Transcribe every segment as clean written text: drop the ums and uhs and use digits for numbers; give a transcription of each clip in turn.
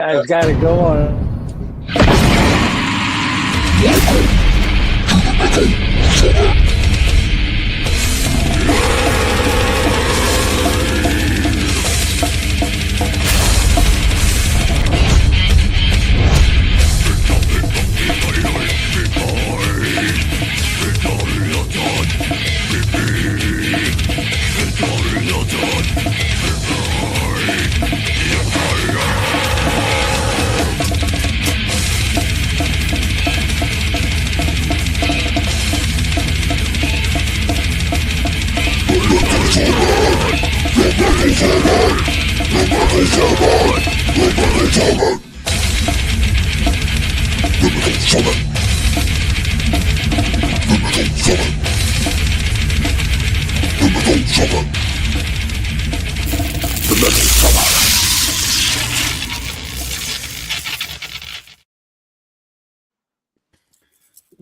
Guys got to go on.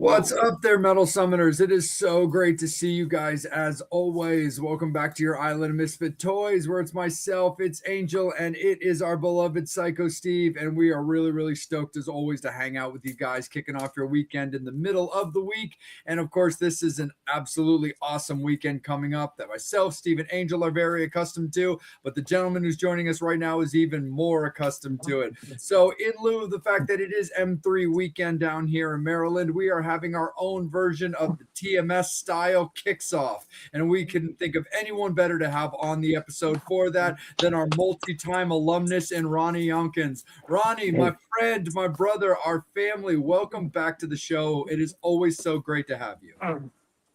What's up there, Metal Summoners? It is so great to see you guys as always. Welcome back to your Island of Misfit Toys, where it's myself, it's Angel, and it is our beloved Psycho Steve. And we are really stoked as always to hang out with you guys, kicking off your weekend in the middle of the week. And of course, this is an absolutely awesome weekend coming up that myself, Steve, and Angel are very accustomed to, but the gentleman who's joining us right now is even more accustomed to it. So in lieu of the fact that it is M3 weekend down here in Maryland, we are having our own version of the TMS style kicks off, and we couldn't think of anyone better to have on the episode for that than our multi-time alumnus and Ronnie Younkins. Ronnie, my friend, my brother, our family, welcome back to the show. It is always so great to have you.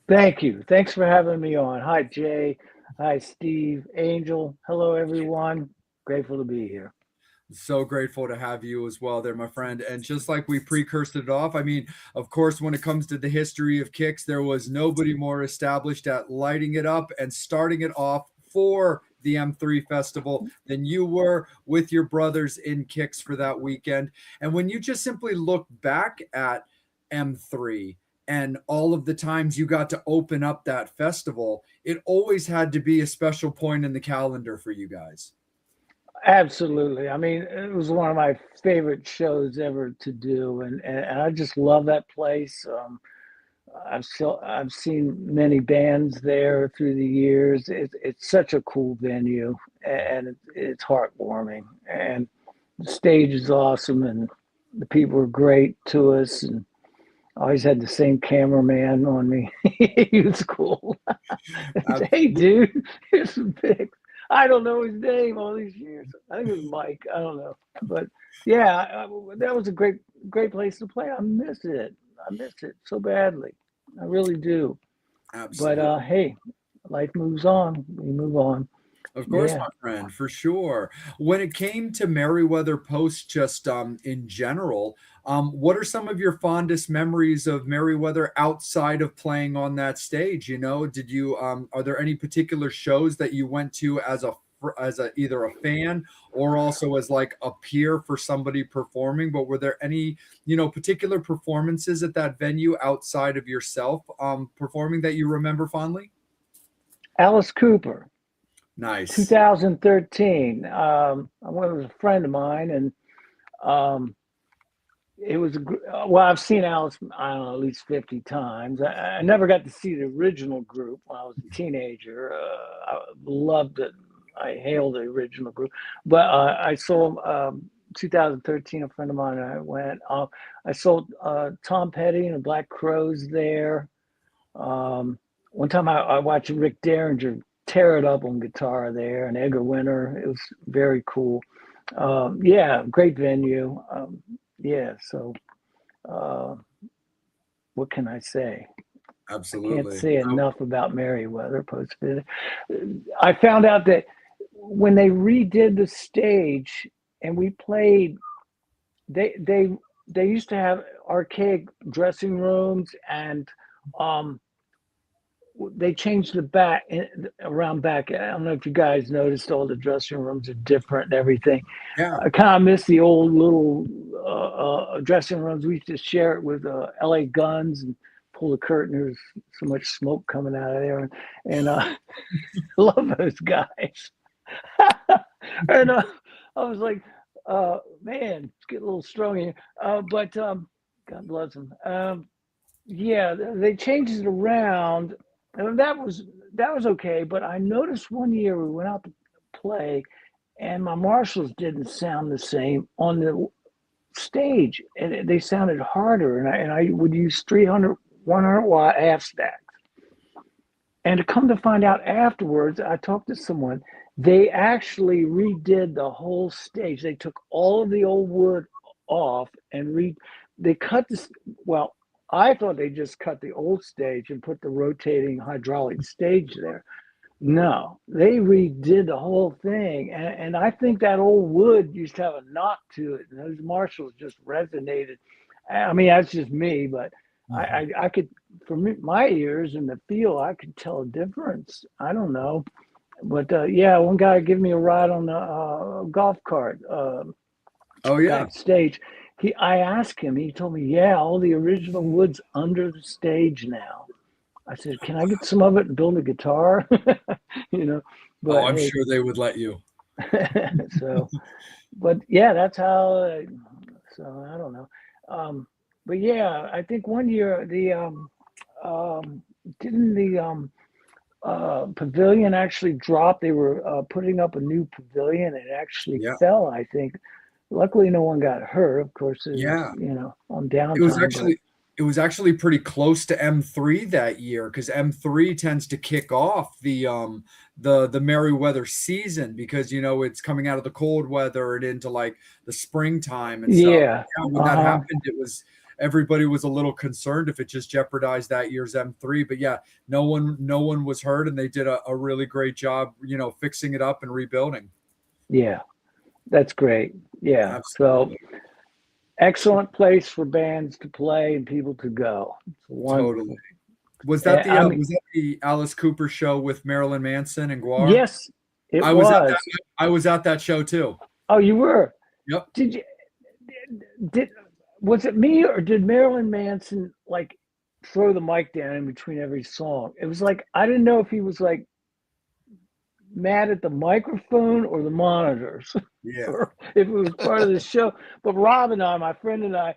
Thank you. Thanks for having me on. Hi, Jay. Hi, Steve. Angel. Hello, everyone. Grateful to be here. So grateful to have you as well there, my friend. And just like we precursed it off, I mean, of course, when it comes to the history of Kicks, there was nobody more established at lighting it up and starting it off for the M3 festival than you were with your brothers in Kicks for that weekend. And when you just simply look back at M3 and all of the times you got to open up that festival, it always had to be a special point in the calendar for you guys. Absolutely. I mean, it was one of my favorite shows ever to do, and I just love that place. I've seen many bands there through the years. It's such a cool venue, and it's heartwarming. And the stage is awesome, and the people are great to us. And I always had the same cameraman on me. He was cool. Hey, dude, here's some pics. I don't know his name all these years. I think it was Mike. I don't know. But yeah, that was a great place to play. I miss it so badly. I really do. Absolutely. But hey, life moves on. We move on. Of course, my friend, for sure. When it came to Merriweather Post, just in general, what are some of your fondest memories of Merriweather outside of playing on that stage? You know, did you are there any particular shows that you went to as a either a fan or also as like a peer for somebody performing? But were there any, you know, particular performances at that venue outside of yourself performing that you remember fondly? Alice Cooper. Nice. 2013. I went with a friend of mine, and it was well. I've seen Alice, I don't know, at least 50 times. I never got to see the original group when I was a teenager. I loved it. I hailed the original group, but I saw 2013. A friend of mine and I went. I saw Tom Petty and the Black Crowes there. One time I watched Rick Derringer tear it up on guitar there, and Edgar Winter. It was very cool. Yeah, great venue. Yeah, so what can I say? Absolutely. I can't say enough about Merriweather Post. I found out that when they redid the stage and we played, they used to have archaic dressing rooms, and they changed the back around back. I don't know if you guys noticed, all the dressing rooms are different and everything. Yeah. I kind of miss the old little dressing rooms. We used to share it with LA Guns and pull the curtain. There's so much smoke coming out of there, and I love those guys. And I was like, Man, it's getting a little strong here. But God bless them. Yeah, they changed it around, and that was okay. But I noticed one year we went out to play, and my Marshalls didn't sound the same on the stage, and they sounded harder. And I would use 300, 100 watt half stack. And to come to find out afterwards, I talked to someone. They actually redid the whole stage. They took all of the old wood off and they cut this. Well, I thought they just cut the old stage and put the rotating hydraulic stage there. No, they redid the whole thing. And I think that old wood used to have a knock to it. And those Marshalls just resonated. I mean, that's just me, but I could, for me, my ears and the feel, I could tell a difference. I don't know. But yeah, one guy gave me a ride on the golf cart Oh yeah. backstage. I asked him, he told me, yeah, all the original wood's under the stage now. I said, can I get some of it and build a guitar? you know, Oh, but I'm hey, sure they would let you. so, but yeah, that's how, so I don't know. But yeah, I think one year um, didn't the pavilion actually drop? They were putting up a new pavilion. It actually Yeah. fell, I think. Luckily, no one got hurt. Of course, it was, Yeah. on It was downtime, but actually it was actually pretty close to M3 that year because M3 tends to kick off the Merryweather season because it's coming out of the cold weather and into like the springtime and stuff. yeah, Yeah, when that uh-huh, happened, everybody was a little concerned if it just jeopardized that year's M3. But yeah, no one was hurt and they did a really great job, fixing it up and rebuilding. yeah, that's great. Yeah, so Absolutely. excellent place for bands to play and people to go. It's Totally. wonderful. Was that the I mean, Alice Cooper show with Marilyn Manson and Guar? yes, it I was at that was. I was at that show too. Oh, you were. Yep. Did you did was it me or did Marilyn Manson like throw the mic down in between every song? It was like I didn't know if he was like mad at the microphone or the monitors, Yeah. or if it was part of the show. But Rob and I, my friend and I,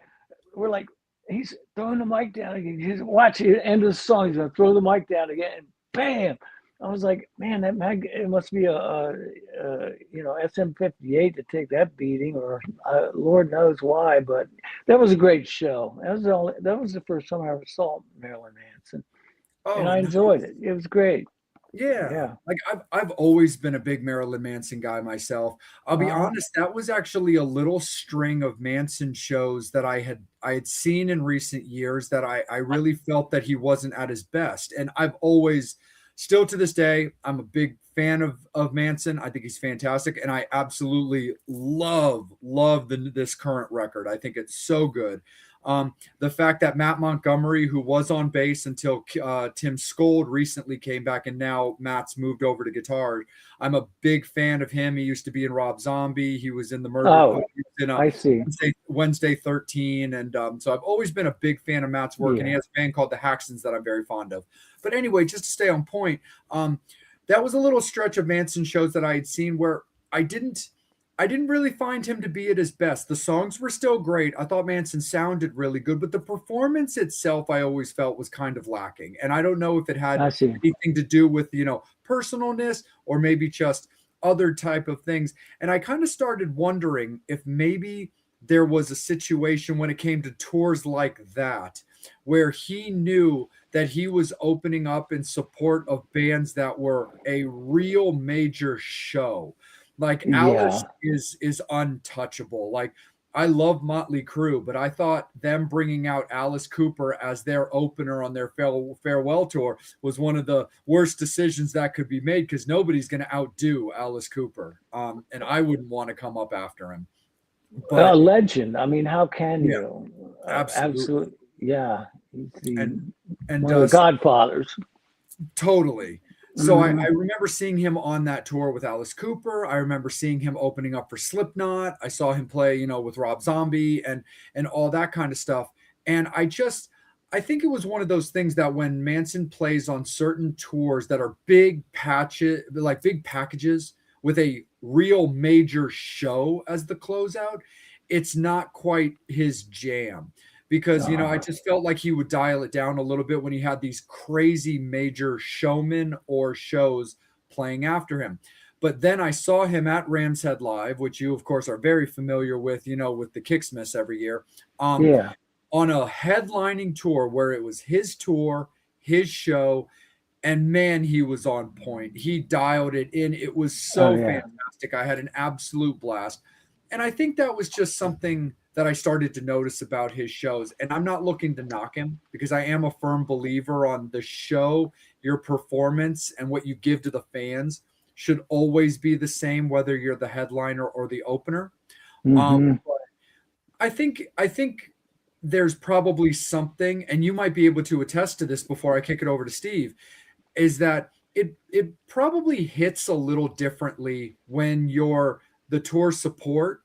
were like, he's throwing the mic down again. He's watch the end of the song. He's gonna throw the mic down again, and bam! I was like, man, that mag it must be a SM58 to take that beating, or Lord knows why. But that was a great show. That was the first time I ever saw Marilyn Manson, and Oh, I enjoyed nice. it. It was great. Yeah. Yeah. Like I've always been a big Marilyn Manson guy myself. I'll be Uh, honest, that was actually a little string of Manson shows that I had seen in recent years that I really felt that he wasn't at his best. And I've always still to this day, I'm a big fan of Manson. I think he's fantastic. And I absolutely love this current record. I think it's so good. The fact that Matt Montgomery, who was on bass until Tim Skold recently came back, and now Matt's moved over to guitar. I'm a big fan of him. He used to be in Rob Zombie. He was in the Murder Code. oh, He was in I see. Wednesday 13, and so I've always been a big fan of Matt's work. And he Yeah. has a band called the Haxons that I'm very fond of. But anyway, just to stay on point, that was a little stretch of Manson shows that I had seen where I didn't really find him to be at his best. The songs were still great. I thought Manson sounded really good, but the performance itself I always felt was kind of lacking. And I don't know if it had I see. anything to do with, personalness or maybe just other type of things. And I kind of started wondering if maybe there was a situation when it came to tours like that where he knew that he was opening up in support of bands that were a real major show. Like Alice Yeah. is untouchable. Like I love Motley Crue, but I thought them bringing out Alice Cooper as their opener on their farewell tour was one of the worst decisions that could be made because nobody's going to outdo Alice Cooper, and I wouldn't want to come up after him. A But legend. I mean, how can yeah, you? absolutely, Absolutely. Yeah. He's and and one of the godfathers. totally. So I Hmm. remember seeing him on that tour with Alice Cooper. I remember seeing him opening up for Slipknot. I saw him play, with Rob Zombie and all that kind of stuff. And I think it was one of those things that when Manson plays on certain tours that are big patches, like big packages with a real major show as the closeout, it's not quite his jam because I just felt like he would dial it down a little bit when he had these crazy major showmen or shows playing after him. But then I saw him at Ram's Head Live, which you of course are very familiar with, with the Kicksmith every year, Yeah. on a headlining tour where it was his tour, his show, and man, he was on point. He dialed it in. It was Oh so yeah. fantastic. I had an absolute blast. And I think that was just something that I started to notice about his shows. And I'm not looking to knock him because I am a firm believer on the show, your performance, and what you give to the fans should always be the same, whether you're the headliner or the opener. Hmm. But I think there's probably something, and you might be able to attest to this before I kick it over to Steve, is that it probably hits a little differently when you're the tour support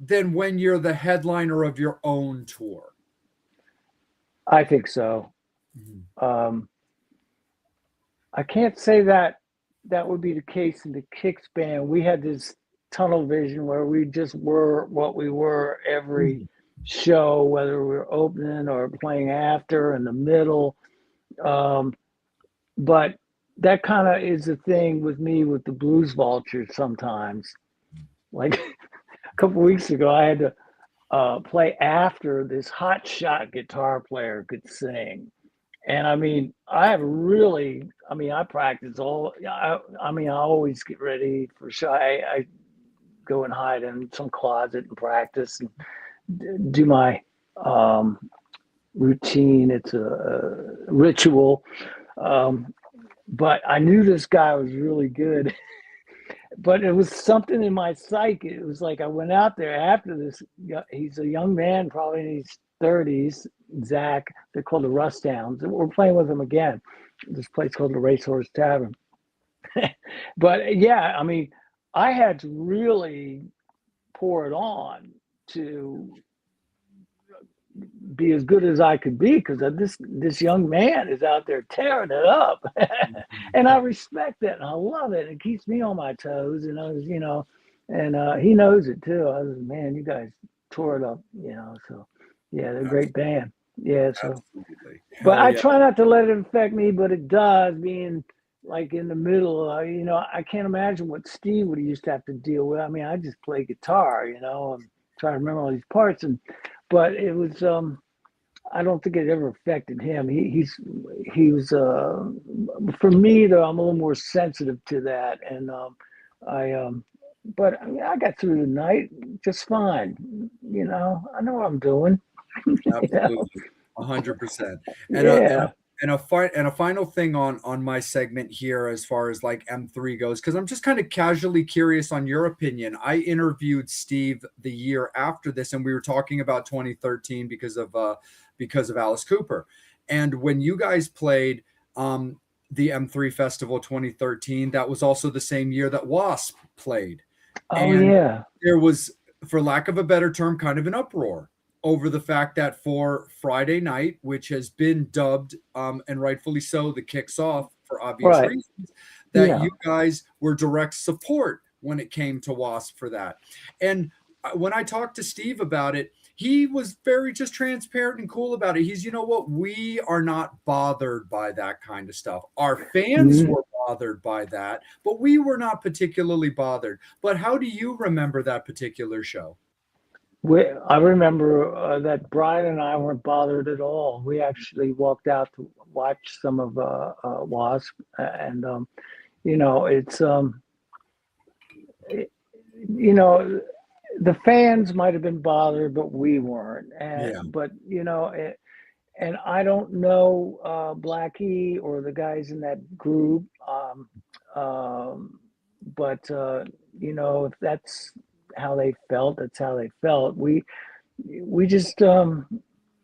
than when you're the headliner of your own tour. I think so. Mm-hmm. I can't say that that would be the case in the Kicks band. We had this tunnel vision where we just were what we were every show, whether we were opening or playing after in the middle. Um, but that kind of is the thing with me with the blues vultures sometimes. Like a couple weeks ago, I had to play after this hot shot guitar player could sing. And I mean, I practice I always get ready for show. I go and hide in some closet and practice and do my um, routine. It's a ritual. Um, but I knew this guy was really good. But it was something in my psyche. It was like I went out there after this. He's a young man, probably in his 30s. Zach, they're called the Rust Downs. We're playing with them again. This place called the Racehorse Tavern. But yeah, I mean, I had to really pour it on to be as good as I could be because this young man is out there tearing it up, and I respect that and I love it. It keeps me on my toes, and and he knows it too. I was man, you guys tore it up. So yeah, they're a great band. Yeah, so Absolutely. but Hell I yeah. try not to let it affect me, but it does. Being like in the middle, I can't imagine what Steve would used to have to deal with. I mean, I just play guitar, and try to remember all these parts, but it was. I don't think it ever affected him. He was for me though. I'm a little more sensitive to that, and I but I mean, I got through the night just fine. I know what I'm doing. Absolutely, 100%. And Yeah. a final thing on my segment here, as far as like M3 goes, because I'm just kind of casually curious on your opinion. I interviewed Steve the year after this, and we were talking about 2013 because of Alice Cooper, and when you guys played the M3 Festival 2013, that was also the same year that Wasp played, Oh and yeah. there was, for lack of a better term, kind of an uproar over the fact that for Friday night, which has been dubbed, and rightfully so, the kicks off for obvious Right. reasons, that Yeah. you guys were direct support when it came to Wasp for that. And when I talked to Steve about it, he was very just transparent and cool about it. He's, you know what, we are not bothered by that kind of stuff. Our fans Mhm. were bothered by that, but we were not particularly bothered. But how do you remember that particular show? I remember that Brian and I weren't bothered at all. We actually walked out to watch some of Wasp, and it's it, you know, the fans might have been bothered, but we weren't. And Yeah. but and I don't know Blackie or the guys in that group, but if that's how they felt, that's how they felt. We just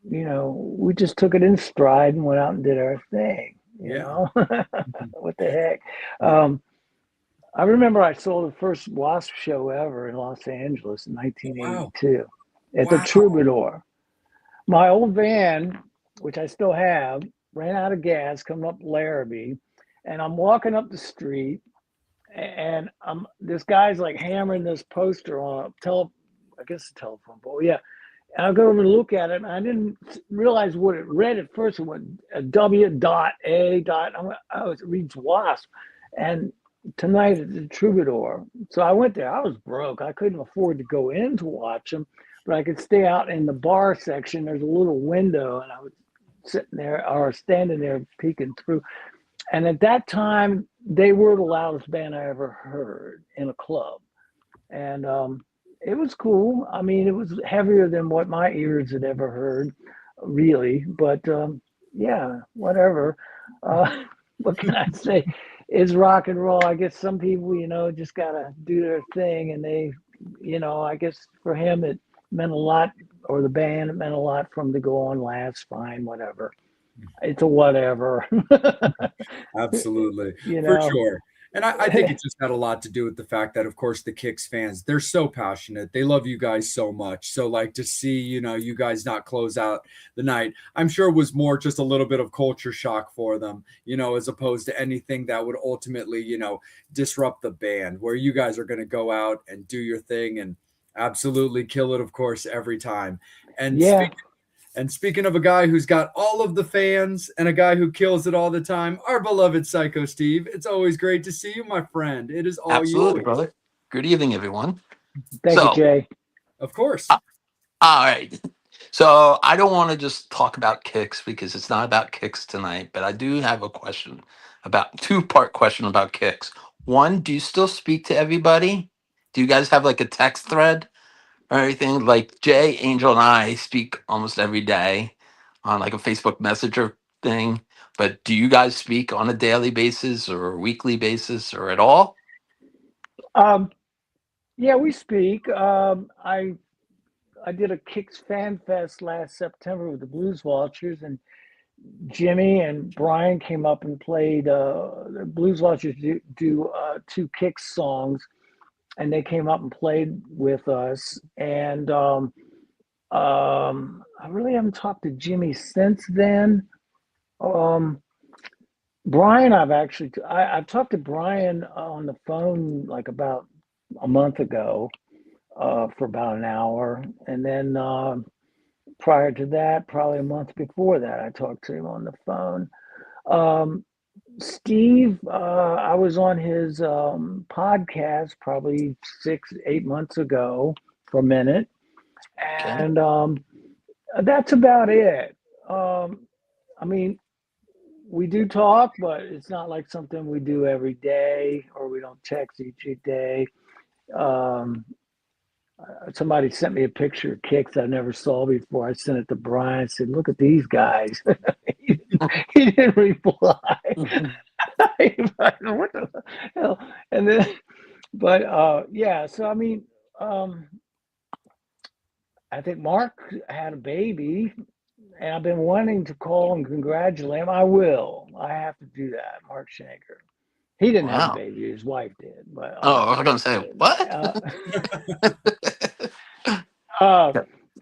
we just took it in stride and went out and did our thing. Yeah. Mhm. What the heck? Yeah. I remember I saw the first Wasp show ever in Los Angeles in Wow. 1982 at the Wow. Troubadour. My old van, which I still have, ran out of gas coming up Larrabee, and I'm walking up the street, and this guy's like hammering this poster on I guess a telephone pole. Yeah, and I go over to look at it, and I didn't realize what it read at first. It went W dot A dot. I went, oh, it reads Wasp, and tonight it's a Troubadour. So I went there. I was broke. I couldn't afford to go in to watch them, but I could stay out in the bar section. There's a little window, and I was sitting there or standing there peeking through. And at that time, they were the loudest band I ever heard in a club. And it was cool. I mean, it was heavier than what my ears had ever heard, really. But yeah, whatever. What can I say? It's rock and roll. I guess some people, just got to do their thing. And they, I guess for him, it meant a lot, or the band, it meant a lot for him to go on last. Fine, whatever. It's a whatever. Absolutely, you for know. sure. And I think it just had a lot to do with the fact that, of course, the Kicks fans, they're so passionate. They love you guys so much. So, like, to see, you guys not close out the night, I'm sure it was more just a little bit of culture shock for them, as opposed to anything that would ultimately, disrupt the band, where you guys are going to go out and do your thing and absolutely kill it, of course, every time. And Yeah. speaking of a guy who's got all of the fans and a guy who kills it all the time, our beloved Psycho Steve. It's always great to see you, my friend. It is all Absolutely, yours. brother. Good evening, everyone. Thank you, So, Jay. Of course. all right. So, I don't want to just talk about kicks because it's not about kicks tonight, but I do have a question about two-part question about kicks. One, do you still speak to everybody? Do you guys have like a text thread or anything? Like Jay, Angel, and I speak almost every day on like a Facebook Messenger thing. But do you guys speak on a daily basis or a weekly basis or at all? Um, yeah, we speak. I did a Kicks Fan Fest last September with the Blues Vultures, and Jimmy and Brian came up and played. The Blues Vultures do two Kicks songs, and they came up and played with us. And I really haven't talked to Jimmy since then. Um, Brian, I've talked to Brian on the phone like about a month ago for about an hour, and then prior to that, probably a month before that, I talked to him on the phone. Um, Steve, I was on his podcast probably 6, 8 months ago for a minute, Okay. and that's about it. Um, I mean, we do talk, but it's not like something we do every day, or we don't text each day. Um, Somebody sent me a picture of kicks I never saw before. I sent it to Brian. I said, "Look at these guys." He didn't reply. What the hell? And then, but yeah. So I mean, um, I think Mark had a baby, and I've been wanting to call and congratulate him. I will. I have to do that. Mark Shanker. He didn't have a Wow. baby. His wife did. But Oh, I was gonna say what? uh, uh,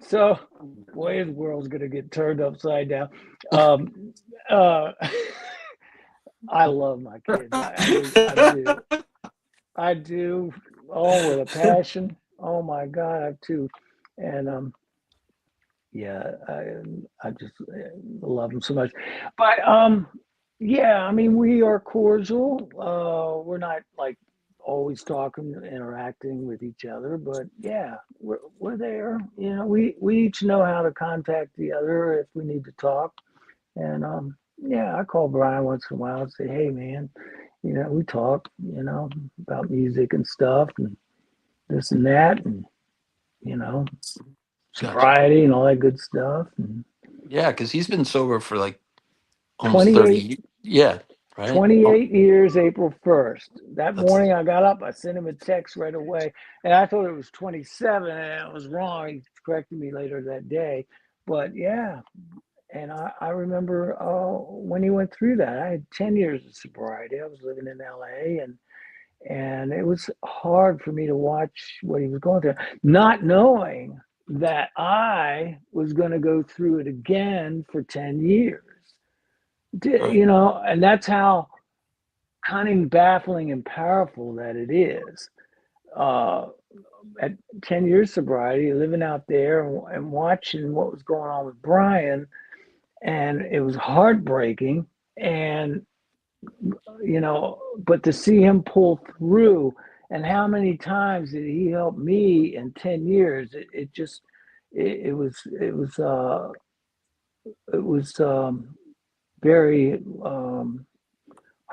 so, boy, his world's gonna get turned upside down. Um, uh, I love my kids. I do. I do. Oh, with a passion. Oh my God, I have two, and yeah, I just love them so much. But yeah, I mean, we are cordial. We're not like always talking, interacting with each other, but yeah, we're there. We each know how to contact the other if we need to talk. And yeah, I call Brian once in a while and say, "Hey, man, we talk, about music and stuff and this and that, and you know, Gotcha. sobriety and all that good stuff." And Yeah, because he's been sober for like almost 30 28 years. Yeah, right. Oh, 28 years, April 1st. That that's morning I got up, I sent him a text right away. And I thought it was 27, and I was wrong. He corrected me later that day. But yeah, and I remember when he went through that. I had 10 years of sobriety. I was living in LA, and it was hard for me to watch what he was going through, not knowing that I was going to go through it again for 10 years. right. And that's how cunning, baffling, and powerful that it is. Uh, at 10 years sobriety, living out there and watching what was going on with Brian, and it was heartbreaking. And but to see him pull through, and how many times did he help me in 10 years? It just, it was very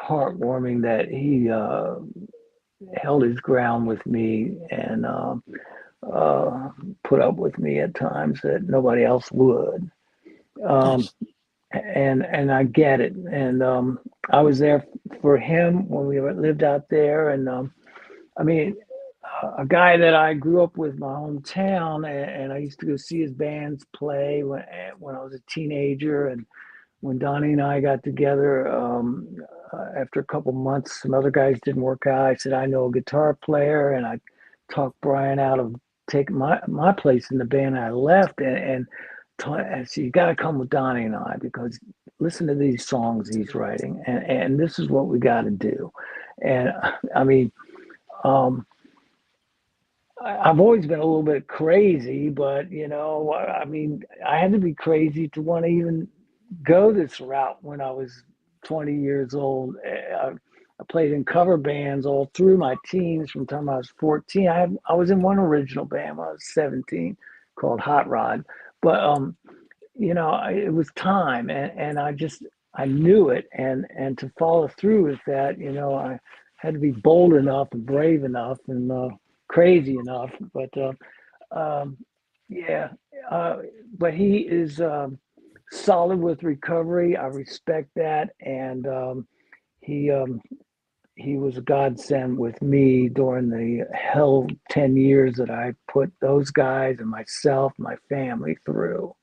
heartwarming that he held his ground with me and uh, put up with me at times that nobody else would. Um, Nice. and I get it. And I was there for him when we lived out there. And I mean, a guy that I grew up with, my hometown, and I used to go see his bands play when I was a teenager. And when Donnie and I got together, after a couple months, some other guys didn't work out. I said, I know a guitar player, and I talked Brian out of taking my place in the band. I left, and I said, you got to come with Donnie and I, because listen to these songs he's writing, and this is what we got to do. And I mean, um, I've always been a little bit crazy, but I mean, I had to be crazy to want to even go this route when I was 20 years old. I played in cover bands all through my teens from the time I was 14. I was in one original band when I was 17 called Hot Rod. But it was time, and I knew it, and to follow through with that, I had to be bold enough and brave enough and crazy enough. But um, yeah, uh, but he is solid with recovery. I respect that, and he um, he was a godsend with me during the hell 10 years that I put those guys and myself, my family through,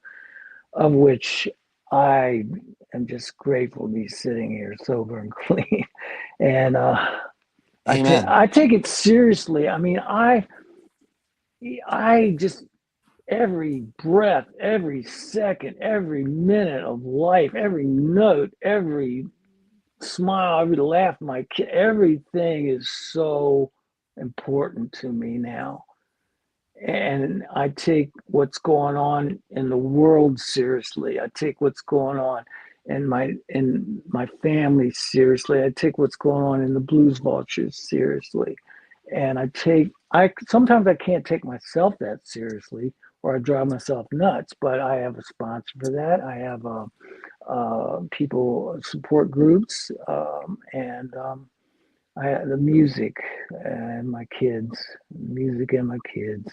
of which I am just grateful to be sitting here sober and clean. And Amen. I take it seriously. I mean, I just, every breath, every second, every minute of life, every note, every smile, every laugh, everything is so important to me now. And I take what's going on in the world seriously. I take what's going on in my family seriously. I take what's going on in the blues vultures seriously. And I sometimes I can't take myself that seriously, or I drive myself nuts, but I have a sponsor for that. I have people support groups, and the music and my kids, music and my kids,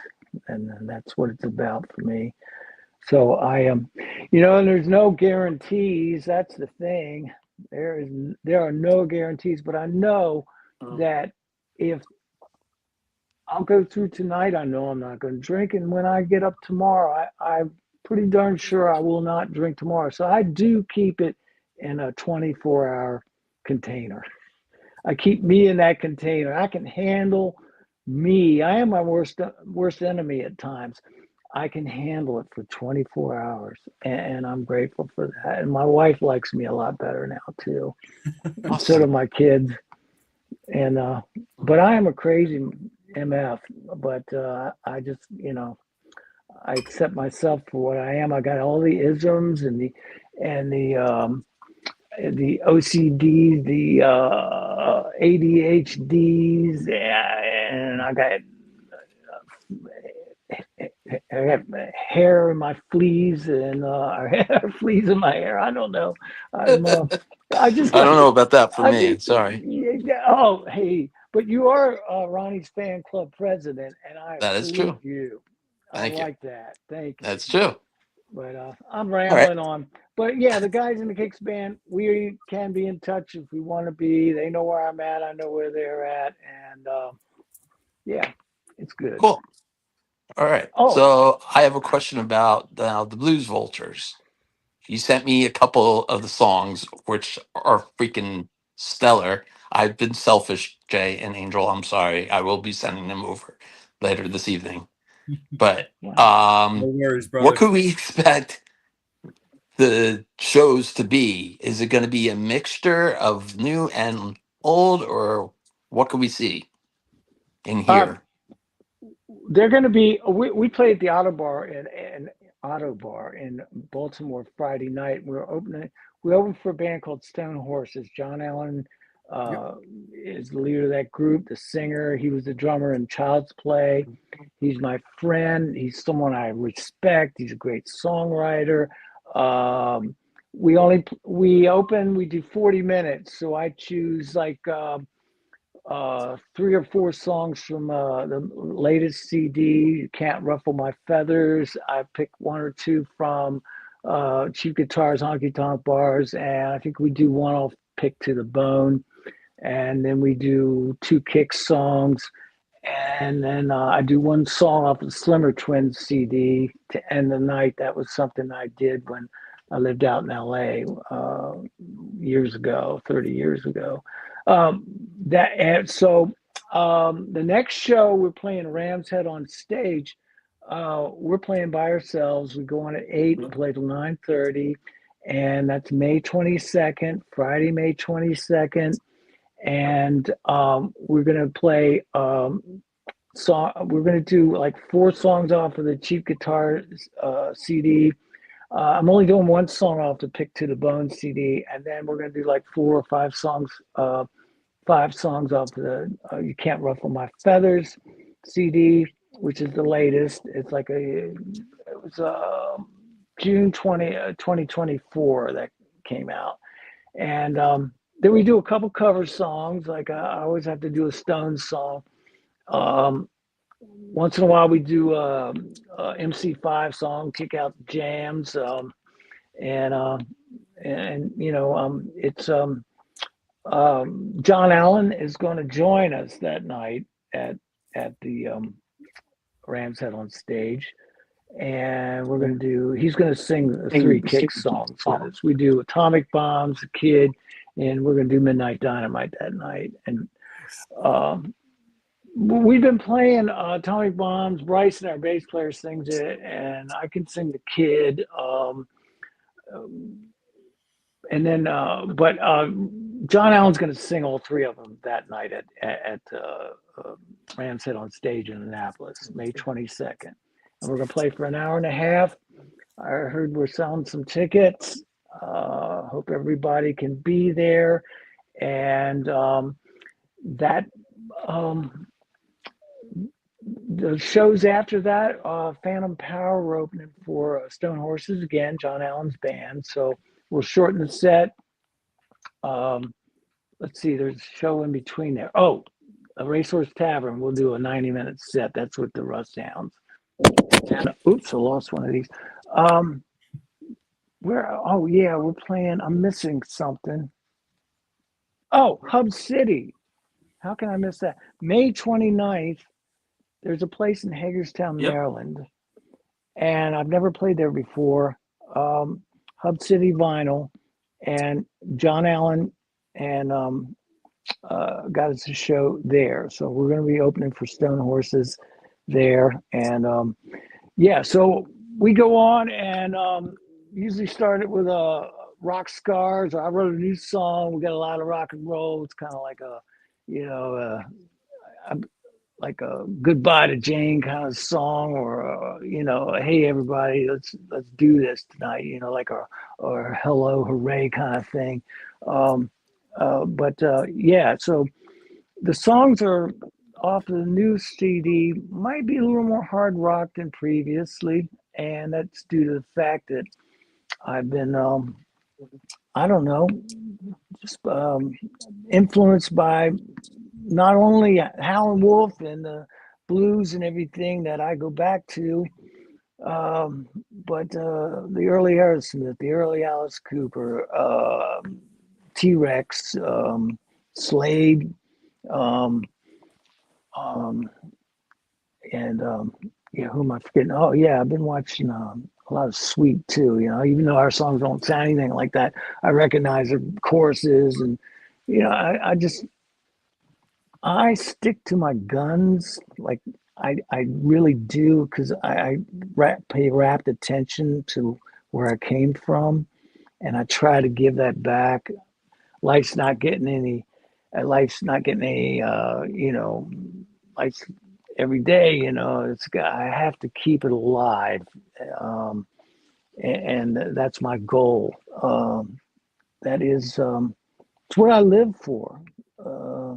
and that's what it's about for me. So I am, and there's no guarantees. That's the thing. There are no guarantees, but I know that if I'll go through tonight, I know I'm not going to drink, and when I get up tomorrow, I'm pretty darn sure I will not drink tomorrow. So I do keep it in a 24-hour container. I keep me in that container. I can handle me. I am my worst enemy at times. I can handle it for 24 hours, and I'm grateful for that. And my wife likes me a lot better now too, and so do Awesome. my kids. And but I am a crazy MF. But I just, I accept myself for what I am. I got all the isms and the OCDs, the ADHDs, and I got hair in my fleas and fleas in my hair. I don't know. I I'm I just don't like know about that for I me. just Sorry. yeah, oh hey, but you are Ronnie's fan club president, and I That is salute true. you. I Thank you. like that. Thank you. That's true. But I'm All right. rambling on. But yeah, the guys in the Kicks band, we can be in touch if we want to be. They know where I'm at. I know where they're at, and yeah, it's good. Cool. All right. Oh, So I have a question about the Blues Vultures. You sent me a couple of the songs, which are freaking stellar. I've been selfish, Jay and Angel. I'm sorry. I will be sending them over later this evening. But wow. No worries, what brother. could we expect the shows to be? Is it going to be a mixture of new and old, or what can we see and Um, hear? they're going to be. We played at the Auto Bar in Baltimore Friday night. We opened for a band called Stone Horses. John Allen Yep. uh, is the leader of that group, the singer. He was the drummer in Child's Play. He's my friend. He's someone I respect. He's a great songwriter. Um, we do 40 minutes, so I choose like. 3 or 4 songs from the latest CD. You Can't Ruffle My Feathers. I picked 1 or 2 from Cheap Guitars, Honky Tonk Bars, and I think we do one off Pick to the Bone, and then we do 2 Kick songs, and then I do 1 song off the Slimmer Twins CD to end the night. That was something I did when I lived out in LA years ago, 30 years ago. Um, that and so the next show we're playing Ram's Head on stage. We're playing by ourselves. We go on at 8 and play till 9:30, and that's May 22nd, Friday, May 22nd, and we're gonna play song. We're gonna do like 4 songs off of the Cheap Guitars CD. I'm only doing 1 song off the Pick to the Bone CD, and then we're gonna do like 4 or 5 songs, 5 songs off the You Can't Ruffle My Feathers CD, which is the latest. It's like it was June 2024 that came out, and then we do a couple cover songs. Like I always have to do a Stones song. Um, Once in a while, we do MC5 song, kick out the jams, and uh, and it's John Allen is going to join us that night at the Rams Head on stage, and we're going to do. He's going to sing the 3 Kick songs with us. We do Atomic Bombs, The Kid, and we're going to do Midnight Dynamite that night. And um, we've been playing Atomic Bombs. Bryson, our bass player, sings it, and I can sing The Kid. And then, but John Allen's going to sing all 3 of them that night at Rams Head on stage in Annapolis, May 22nd. And we're going to play for an hour and a half. I heard we're selling some tickets. Hope everybody can be there. And that the shows after that, Phantom Power, we're opening for Stone Horses again, John Allen's band. So we'll shorten the set. Let's see, there's a show in between there. Oh, a Racehorse Tavern. We'll do a 90-minute set. That's with the Rust Hounds. And oops, I lost one of these. Oh yeah, we're playing. I'm missing something. Oh, Hub City. How can I miss that? May 29th. There's a place in Hagerstown, Yep. Maryland, and I've never played there before. Hub City Vinyl, and John Allen and got us a show there. So we're going to be opening for Stone Horses there. And yeah, so we go on and usually start it with Rock Scars. I wrote a new song. We got a lot of rock and roll. It's kind of like like a goodbye to Jane kind of song, or hey everybody, let's do this tonight, like a or hello hooray kind of thing. But yeah, so the songs are off the new CD, might be a little more hard rock than previously, and that's due to the fact that I've been I don't know, just influenced by not only Howlin' Wolf and the blues and everything that I go back to, but the early Aerosmith, the early Alice Cooper, T-Rex, Slade, um, um, and yeah, who am I forgetting? Oh yeah, I've been watching a lot of Sweet too. Even though our songs don't sound anything like that, I recognize the choruses, and I stick to my guns. Like I really do, because I pay rapt attention to where I came from, and I try to give that back. Life's not getting any life's not getting any, life's every day, I have to keep it alive. Um, and that's my goal. That is, it's what I live for, to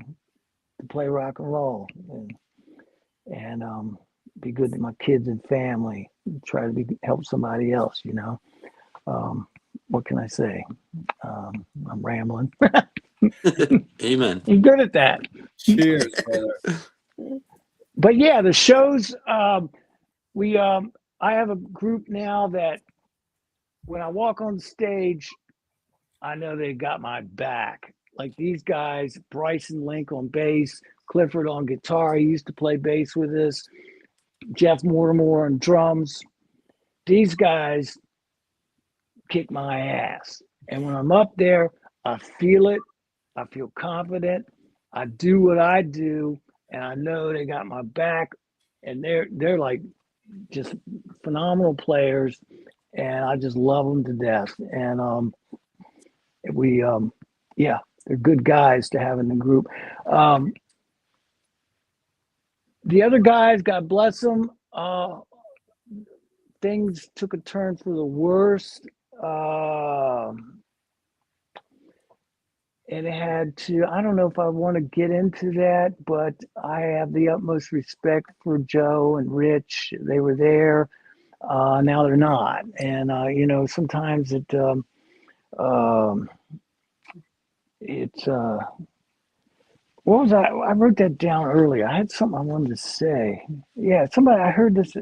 play rock and roll and be good to my kids and family, try to help somebody else, what can I say? I'm rambling. Amen. You're good at that. Cheers, brother. But yeah, the shows, I have a group now that when I walk on stage, I know they got my back. Like these guys, Bryson Link on bass, Clifford on guitar. He used to play bass with us. Jeff Mortimer on drums. These guys kick my ass. And when I'm up there, I feel it. I feel confident. I do what I do, and I know they got my back. And they're like just phenomenal players, and I just love them to death. And we yeah, they're good guys to have in the group. The other guys, God bless them, things took a turn for the worst. And it had to, I don't know if I want to get into that, but I have the utmost respect for Joe and Rich. They were there. Now they're not. And, sometimes it's, what was I wrote that down earlier. I had something I wanted to say. Yeah, I heard this.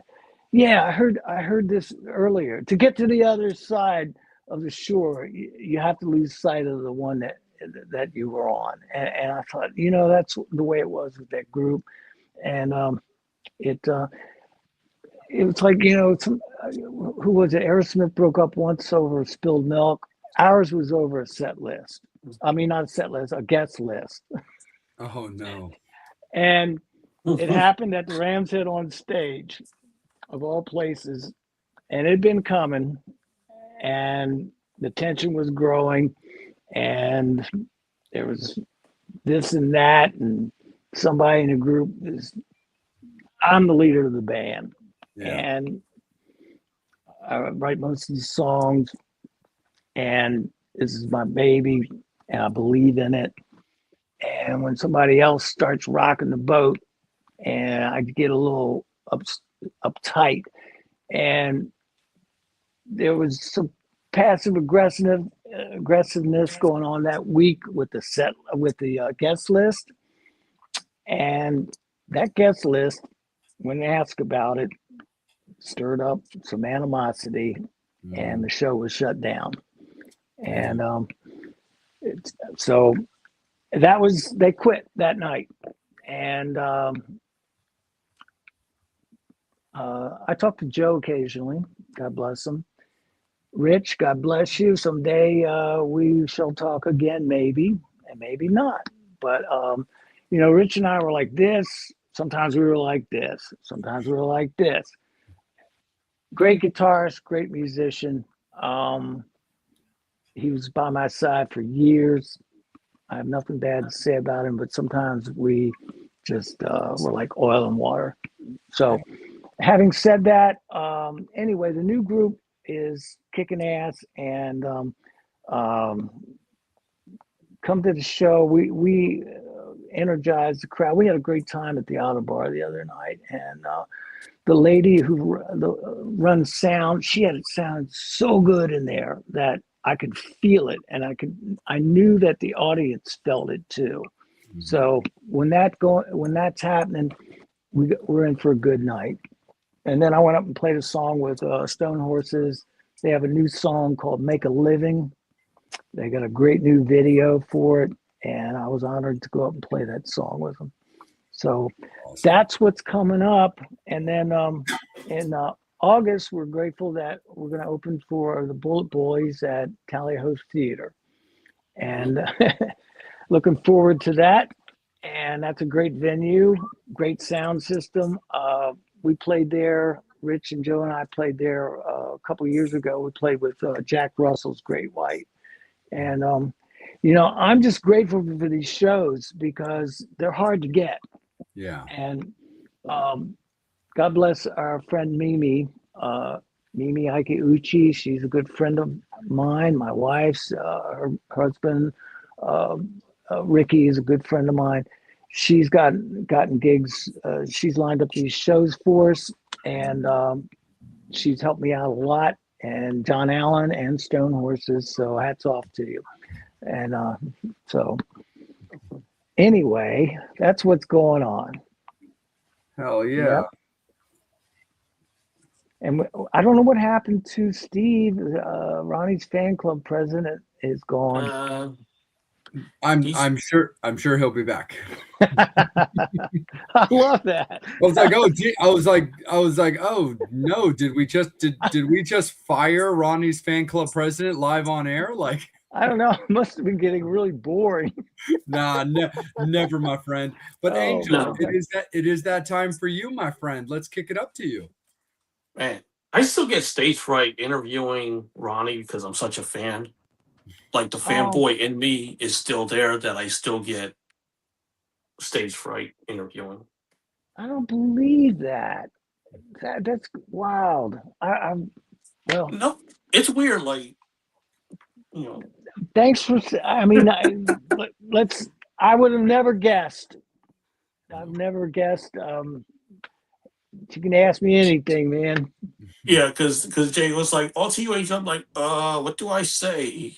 Yeah, I heard this earlier. To get to the other side of the shore, you have to lose sight of the one that you were on. And I thought, that's the way it was with that group. And it was like, who was it? Aerosmith broke up once over spilled milk. Ours was over a set list. I mean, not a set list, a guest list. Oh no. And it happened at the Rams Head on stage, of all places. And it had been coming, and the tension was growing, and there was this and that, and somebody in the group I'm the leader of the band, and I write most of these songs, and this is my baby, and I believe in it. And when somebody else starts rocking the boat, and I get a little uptight, and there was some passive aggressiveness going on that week with the guest list, and that guest list, when they asked about it, stirred up some animosity, and the show was shut down. And so they quit that night. And I talk to Joe occasionally. God bless him. Rich, God bless you. Someday we shall talk again, maybe, and maybe not. But, Rich and I were like this. Sometimes we were like this. Sometimes we were like this. Great guitarist, great musician. He was by my side for years. I have nothing bad to say about him, but sometimes we just were like oil and water. So having said that, anyway, the new group is kicking ass, and come to the show. We energized the crowd. We had a great time at the Auto Bar the other night, and the lady who runs sound, she had it sound so good in there that I could feel it, and I knew that the audience felt it too. So when that's happening, we're in for a good night. And then I went up and played a song with Stone Horses. They have a new song called "Make a Living." They got a great new video for it, and I was honored to go up and play that song with them. So that's what's coming up. And then in August, we're grateful that we're going to open for the Bullet Boys at Tally Host Theater. And looking forward to that. And that's a great venue, great sound system. We played there. Rich and Joe and I played there a couple of years ago. We played with Jack Russell's Great White. And I'm just grateful for these shows because they're hard to get. Yeah. And um, God bless our friend Mimi, Mimi Uchi. She's a good friend of mine. My wife's, her husband, uh, Ricky, is a good friend of mine. She's gotten gigs. She's lined up these shows for us, and she's helped me out a lot. And John Allen and Stone Horses. So hats off to you. And so anyway, that's what's going on. Hell yeah. Yep. And I don't know what happened to Steve. Ronnie's fan club president is gone. I'm sure he'll be back. I love that. I was like, oh, gee, I was like, oh no, did we just fire Ronnie's fan club president live on air? Like, I don't know. It must have been getting really boring. nah, never, my friend. But Angel, no. it is that time for you, my friend. Let's kick it up to you. Man, I still get stage fright interviewing Ronnie because I'm such a fan. Like the fanboy in me is still there that I still get stage fright interviewing. I don't believe that. That's wild. I'm well. No, it's weird. Like, you know. Thanks for. I mean, let's. I would have never guessed. I've never guessed. You can ask me anything, man. Yeah, because Jay was like, "All to you, Angel." I'm like, what do I say?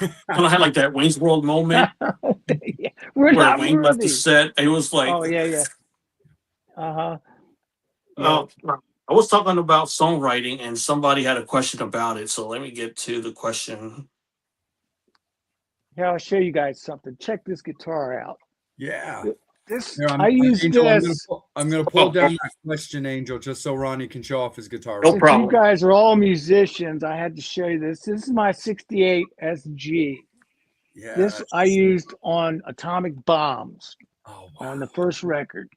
And I had like that Wayne's World moment Yeah, we're where not Wayne left the worthy. set. And it was like, Oh yeah. Uh-huh. I was talking about songwriting, and somebody had a question about it. So let me get to the question. Here, I'll show you guys something. Check this guitar out. Yeah. This Here, I use Angel, this. I'm gonna pull down that question, Angel, just so Ronnie can show off his guitar. No Since problem. you guys are all musicians, I had to show you this. This is my 68 SG. Yeah. This I used on Atomic Bombs on the first record.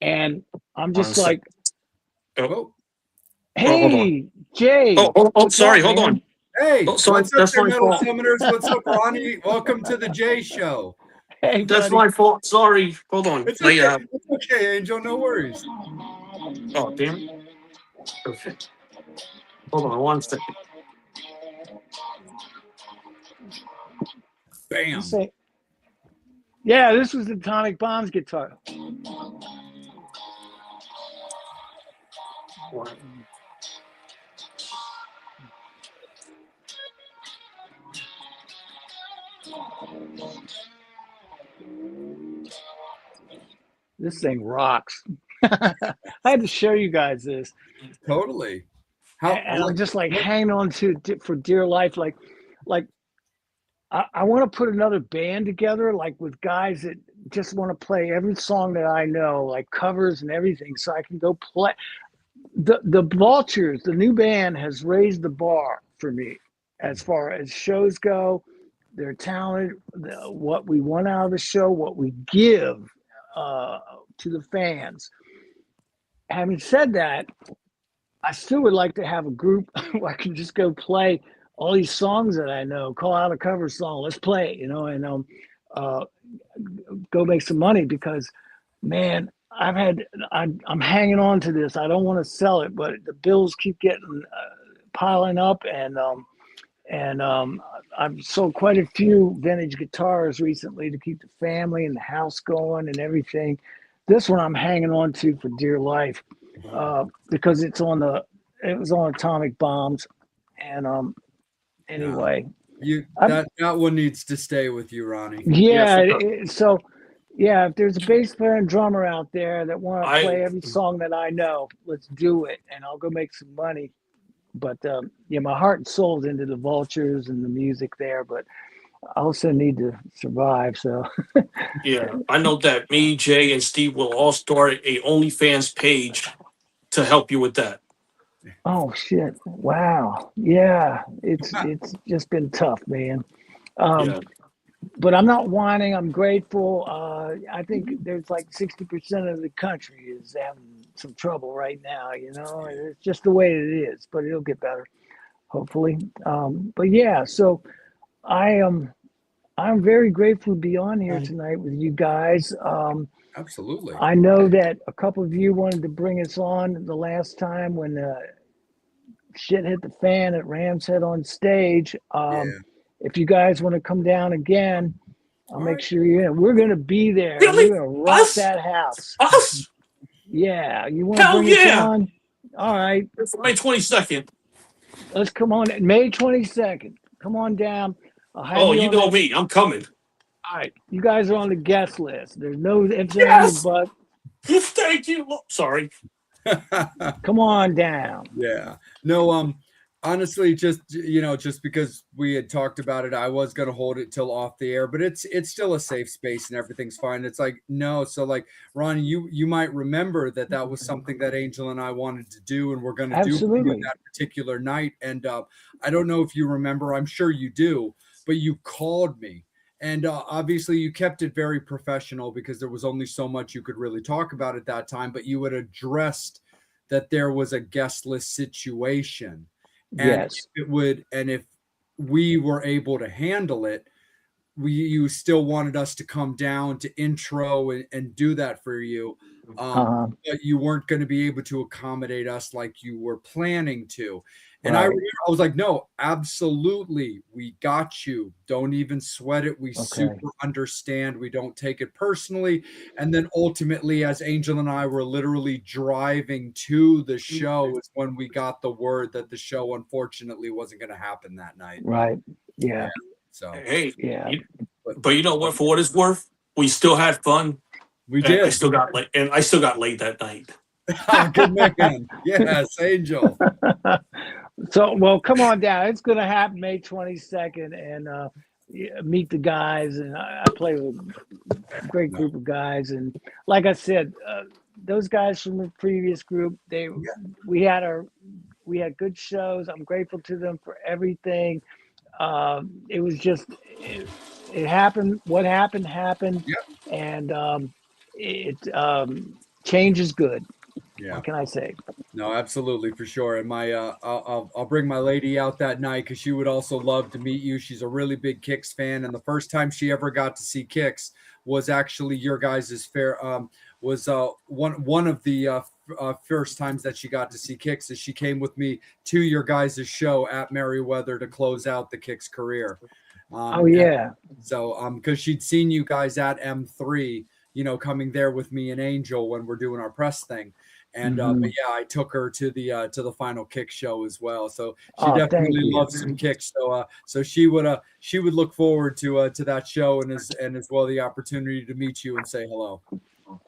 And I'm just like, oh, hey, Jay. Sorry, hold on. Hey, so what's up that's there, my Metal fault. Summoners? What's up, Ronnie? Welcome to the Jay Show. Hey, That's buddy. my fault. Sorry. Hold on. It's okay. It's okay, Angel. No worries. Oh, damn it. Okay. Hold on 1 second. Bam. Yeah, this was the Atomic Bombs guitar. This thing rocks. I had to show you guys this. Totally. And I'm just like hanging on to it for dear life. Like I want to put another band together, like with guys that just want to play every song that I know, like covers and everything, so I can go play. The Vultures, the new band, has raised the bar for me as far as shows go. They're talented. What we want out of the show, what we give to the fans. Having said that, I still would like to have a group where I can just go play all these songs that I know, call out a cover song, let's play it, and go make some money because, man, I'm hanging on to this. I don't want to sell it, but the bills keep getting piling up, and I've sold quite a few vintage guitars recently to keep the family and the house going and everything. This one I'm hanging on to for dear life because it was on Atomic Bombs, and anyway, that one needs to stay with you, Ronnie. Yeah, if there's a bass player and drummer out there that want to play every song that I know, let's do it, and I'll go make some money. But my heart and soul's into the Vultures and the music there, but I also need to survive. So yeah, I know that me, Jay, and Steve will all start a OnlyFans page to help you with that. Oh shit! Wow, yeah, it's just been tough, man. But I'm not whining. I'm grateful. I think there's like 60% of the country is having some trouble right now. It's just the way it is, but it'll get better, hopefully. But yeah, so I am. I'm very grateful to be on here tonight with you guys. Absolutely. I know that a couple of you wanted to bring us on the last time when shit hit the fan at Rams Head on stage. Yeah. If you guys want to come down again, I'll All make right. sure you're in. We're going to be there. Really? We're going to rock Us? that house. Us? Yeah. You want to Hell bring us yeah! on? All right. It's May 22nd. Let's come on. May 22nd. Come on down. I'll have Oh, you you on know that. me. I'm coming. All right. You guys are on the guest list. There's no ifs, ands, Yes! or buts. Thank you. Sorry. Come on down. Yeah. No, honestly, just just because we had talked about it, I was gonna hold it till off the air, but it's still a safe space and everything's fine. It's like, no, so like Ronnie, you might remember that was something that Angel and I wanted to do and we're gonna do for you Absolutely. that particular night. And I don't know if you remember, I'm sure you do, but you called me. And obviously, you kept it very professional because there was only so much you could really talk about at that time. But you had addressed that there was a guest list situation, and Yes. if we were able to handle it, you still wanted us to come down to intro and do that for you, but you weren't going to be able to accommodate us like you were planning to. And I Right. remember I was like, no, absolutely, we got you. Don't even sweat it. We super understand. We don't take it personally. And then ultimately, as Angel and I were literally driving to the show, is when we got the word that the show unfortunately wasn't going to happen that night. Right. Yeah. So Hey, Yeah. but you know what? For what it's worth, we still had fun. we And I did. still got laid that night. Good man. Yes, Angel. So, well, come on down. It's going to happen May 22nd, and meet the guys. And I play with a great group of guys. And like I said, those guys from the previous group, we had good shows. I'm grateful to them for everything. It was just it happened. What happened happened, and change is good. Yeah. What can I say? No, absolutely, for sure. And my I'll bring my lady out that night because she would also love to meet you. She's a really big Kicks fan, and the first time she ever got to see Kicks was actually your guys' fair. Was one of the first times that she got to see Kicks is she came with me to your guys' show at Merriweather to close out the Kicks career. Oh yeah. So because she'd seen you guys at M3, coming there with me and Angel when we're doing our press thing. And but yeah, I took her to the final Kick show as well. So she definitely loves some Kicks. So she would look forward to that show and as well the opportunity to meet you and say hello.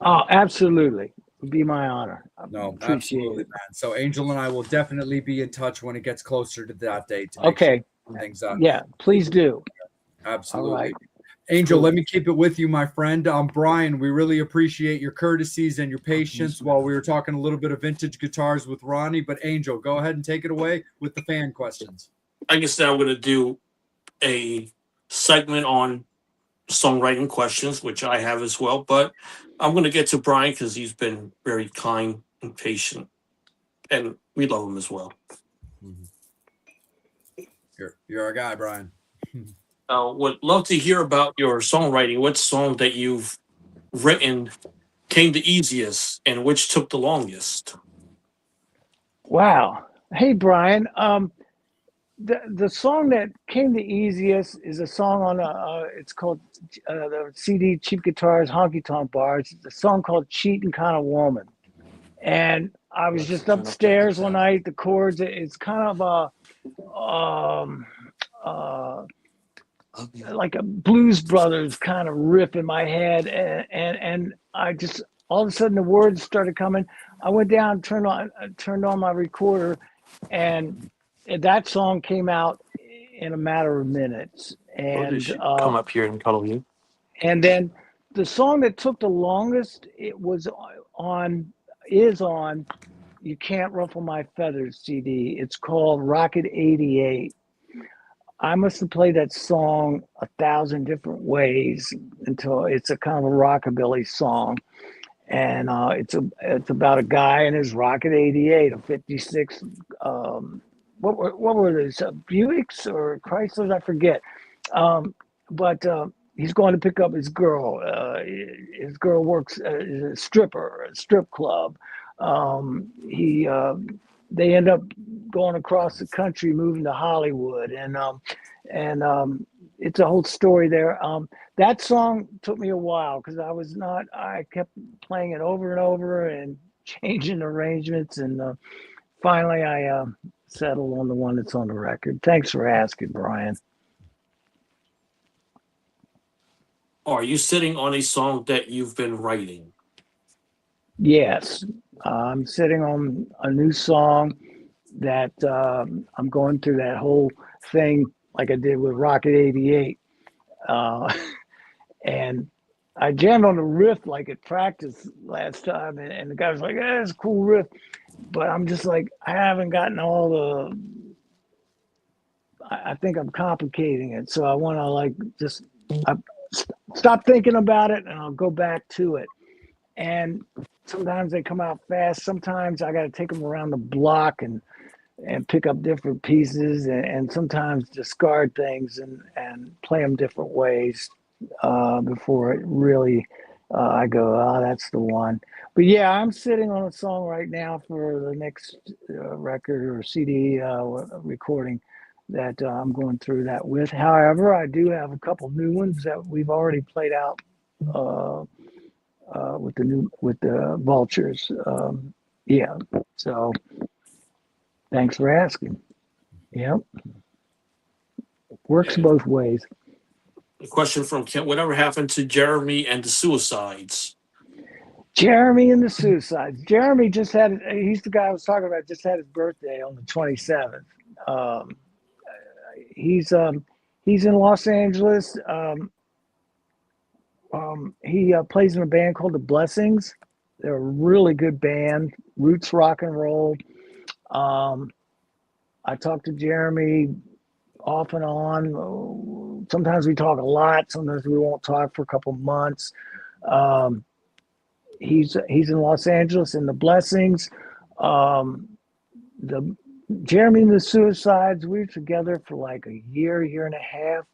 Oh, absolutely. It'd be my honor. No, absolutely, man. So Angel and I will definitely be in touch when it gets closer to that date. To make sure things up. Yeah, please do. Absolutely. All right. Angel, let me keep it with you, my friend. Brian, we really appreciate your courtesies and your patience while we were talking a little bit of vintage guitars with Ronnie. But Angel, go ahead and take it away with the fan questions. I guess now I'm going to do a segment on songwriting questions, which I have as well. But I'm going to get to Brian because he's been very kind and patient, and we love him as well. You're our guy, Brian. Would love to hear about your songwriting. What song that you've written came the easiest, and which took the longest? Wow. Hey, Brian. The song that came the easiest is a song on it's called the CD Cheap Guitars Honky Tonk Bars. It's a song called Cheatin' Kind of Woman. And I was just upstairs one night. The chords. It's kind of like a Blues Brothers kind of riff in my head, and I just all of a sudden the words started coming. I went down, turned on my recorder, and that song came out in a matter of minutes. And come up here and cuddle you. And then the song that took the longest, is on You Can't Ruffle My Feathers CD. It's called Rocket 88. I must have played that song 1,000 different ways until it's a kind of a rockabilly song. And it's about a guy in his Rocket 88, a 56, what were these, Buicks or Chryslers? I forget. but he's going to pick up his girl. His girl works as a stripper, a strip club. He They end up going across the country, moving to Hollywood, and it's a whole story there. That song took me a while because I kept playing it over and over and changing arrangements, and finally I settled on the one that's on the record. Thanks for asking, Brian. Are you sitting on a song that you've been writing? Yes, I'm sitting on a new song that I'm going through that whole thing like I did with Rocket 88. And I jammed on the riff like at practice last time, and the guy was like, "That's a cool riff," but I'm just like, I haven't gotten all the. I think I'm complicating it, so I want to like just I, stop thinking about it, and I'll go back to it. And sometimes they come out fast. Sometimes I got to take them around the block and pick up different pieces, and sometimes discard things and play them different ways before it really I go, oh, that's the one. But yeah, I'm sitting on a song right now for the next record or CD recording that I'm going through that with. However, I do have a couple new ones that we've already played out with the Vultures. Yeah, so thanks for asking. Yep, works And both ways. a question from Kent: whatever happened to Jeremy and the Suicides? Jeremy and the Suicides. Jeremy just had, he's the guy I was talking about, just had his birthday on the 27th. Um, he's in Los Angeles. He plays in a band called The Blessings. They're a really good band, roots rock and roll. Um, I talk to Jeremy off and on. Sometimes we talk a lot. Sometimes we won't talk for a couple months. Um, he's in Los Angeles in The Blessings. The Jeremy and the Suicides, we were together for like a year and a half,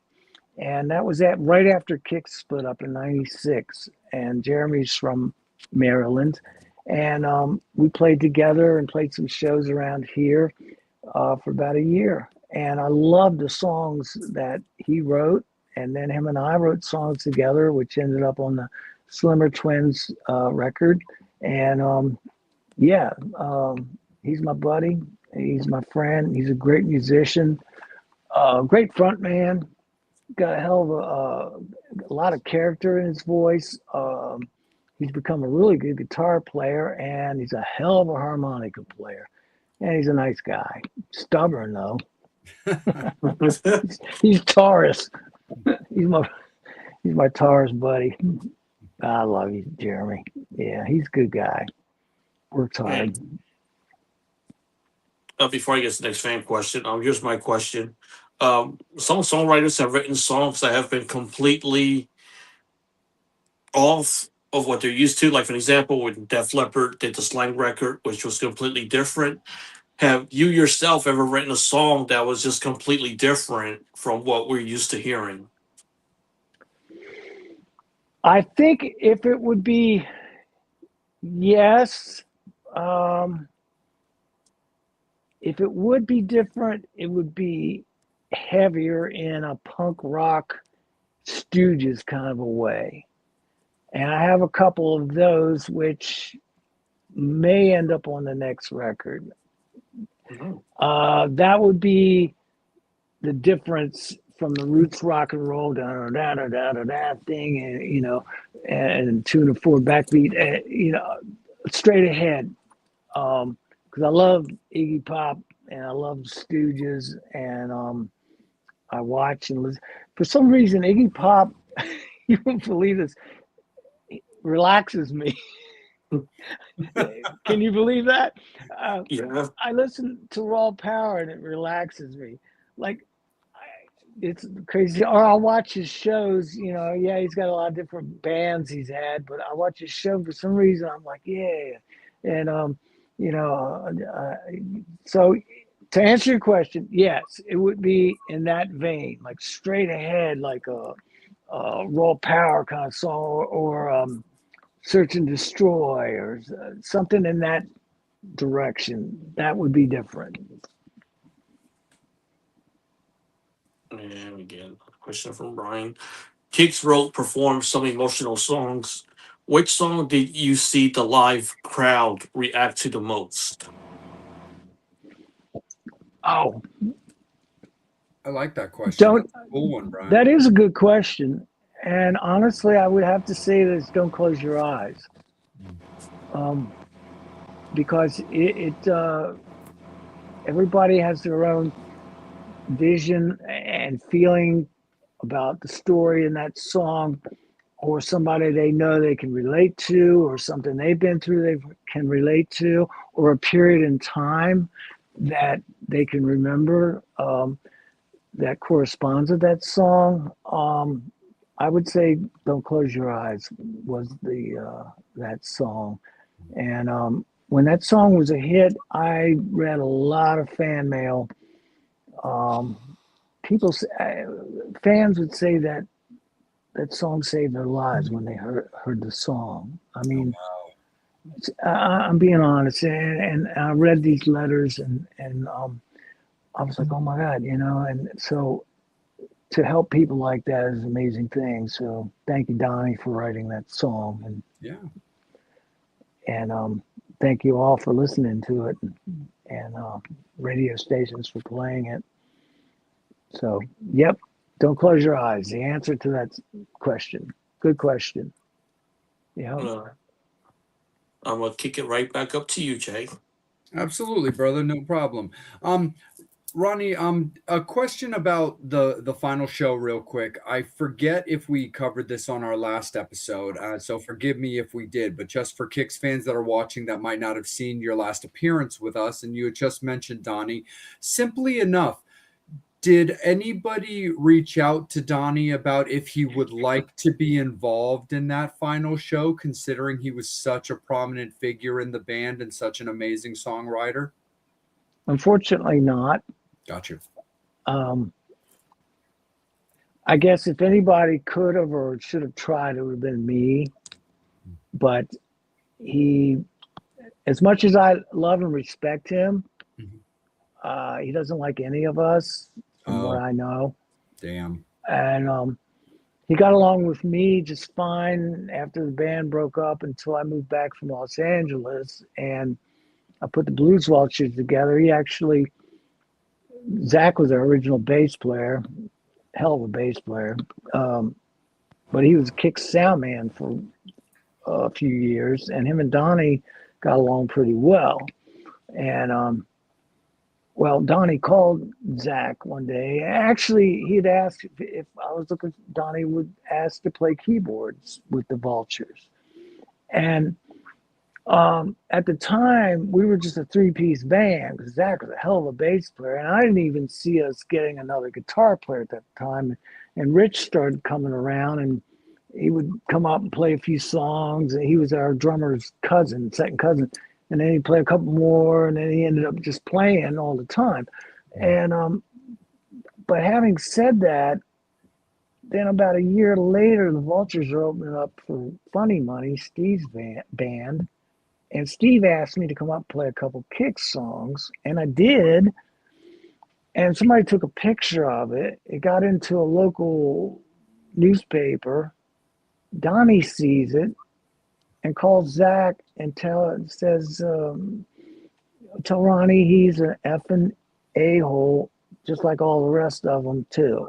and that was at right after Kix split up in '96. And Jeremy's from Maryland, and we played together and played some shows around here for about a year. And I loved the songs that he wrote, and then him and I wrote songs together, which ended up on the Slimmer Twins record. And yeah, he's my buddy. He's my friend. He's a great musician, great front man. Got a hell of a lot of character in his voice. He's become a really good guitar player, and he's a hell of a harmonica player. And he's a nice guy. Stubborn though. He's Taurus. He's my Taurus buddy. I love you, Jeremy. Yeah, he's a good guy. Works hard. Before I get to the next fan question, here's my question. Some songwriters have written songs that have been completely off of what they're used to. Like, for example, when Def Leppard did the Slang record, which was completely different. Have you yourself ever written a song that was just completely different from what we're used to hearing? I think if it would be yes, if it would be different, it would be heavier in a punk rock Stooges kind of a way. And I have a couple of those which may end up on the next record. That would be the difference from the roots rock and roll da thing, and 2/4 backbeat, straight ahead. Because I love Iggy Pop and I love Stooges, and I watch and listen. For some reason, Iggy Pop, you won't believe this, relaxes me. Can you believe that? Yeah. I listen to Raw Power and it relaxes me. Like, it's crazy. Or I'll watch his shows. Yeah, he's got a lot of different bands he's had, but I watch his show for some reason. I'm like, yeah, and so To answer your question, yes, it would be in that vein, like straight ahead, like a raw power kind of song, or Search and Destroy, or something in that direction. That would be different. And again, a question from Brian. Kix wrote, performed some emotional songs. Which song did you see the live crowd react to the most? Oh, I like that question. don't. That's a cool one, Brian. That is a good question, and honestly, I would have to say this: Don't Close Your Eyes, um, because everybody has their own vision and feeling about the story in that song, or somebody they know they can relate to, or something they've been through they can relate to, or a period in time that they can remember, that corresponds with that song. I would say "Don't Close Your Eyes" was the that song, and when that song was a hit, I read a lot of fan mail. Um, people, fans would say that that song saved their lives when they heard the song. I Oh, mean, wow. I'm being honest, and I read these letters, and I was like, oh my God, and so to help people like that is an amazing thing. So thank you, Donnie, for writing that song, Yeah. and thank you all for listening to it, and radio stations for playing it. So, yep, don't close your eyes. The answer to that question. Good question. Yeah. Uh, I'm gonna kick it right back up to you, Jay. Absolutely, brother. No problem. Ronnie, a question about the final show, real quick. I forget if we covered this on our last episode, so forgive me if we did. But just for Kicks fans that are watching that might not have seen your last appearance with us, and you had just mentioned Donnie, simply enough, did anybody reach out to Donnie about if he would like to be involved in that final show, considering he was such a prominent figure in the band and such an amazing songwriter? Unfortunately, not. Gotcha. Um, I guess if anybody could have or should have tried, it would have been me. But he, as much as I love and respect him, Mhm. he doesn't like any of us, from what Oh, I know. damn. And he got along with me just fine after the band broke up until I moved back from Los Angeles and I put the Blues Vultures together. Zach was our original bass player, hell of a bass player. Um, but he was a kick sound man for a few years, and him and Donnie got along pretty well. And well, Donnie called Zach one day. Actually, he'd asked if I was looking. Donnie would ask to play keyboards with the Vultures, and at the time we were just a three-piece band because Zach was a hell of a bass player, and I didn't even see us getting another guitar player at that time. And Rich started coming around, and he would come up and play a few songs. And he was our drummer's cousin, second cousin, and then he'd play a couple more, and then he ended up just playing all the time. And but having said that, then about a year later, the Vultures are opening up for Funny Money, Steve's band. And Steve asked me to come up and play a couple kick songs, and I did. And somebody took a picture of it. It got into a local newspaper. Donnie sees it and calls Zach and says, tell Ronnie he's an effing a-hole, just like all the rest of them, too.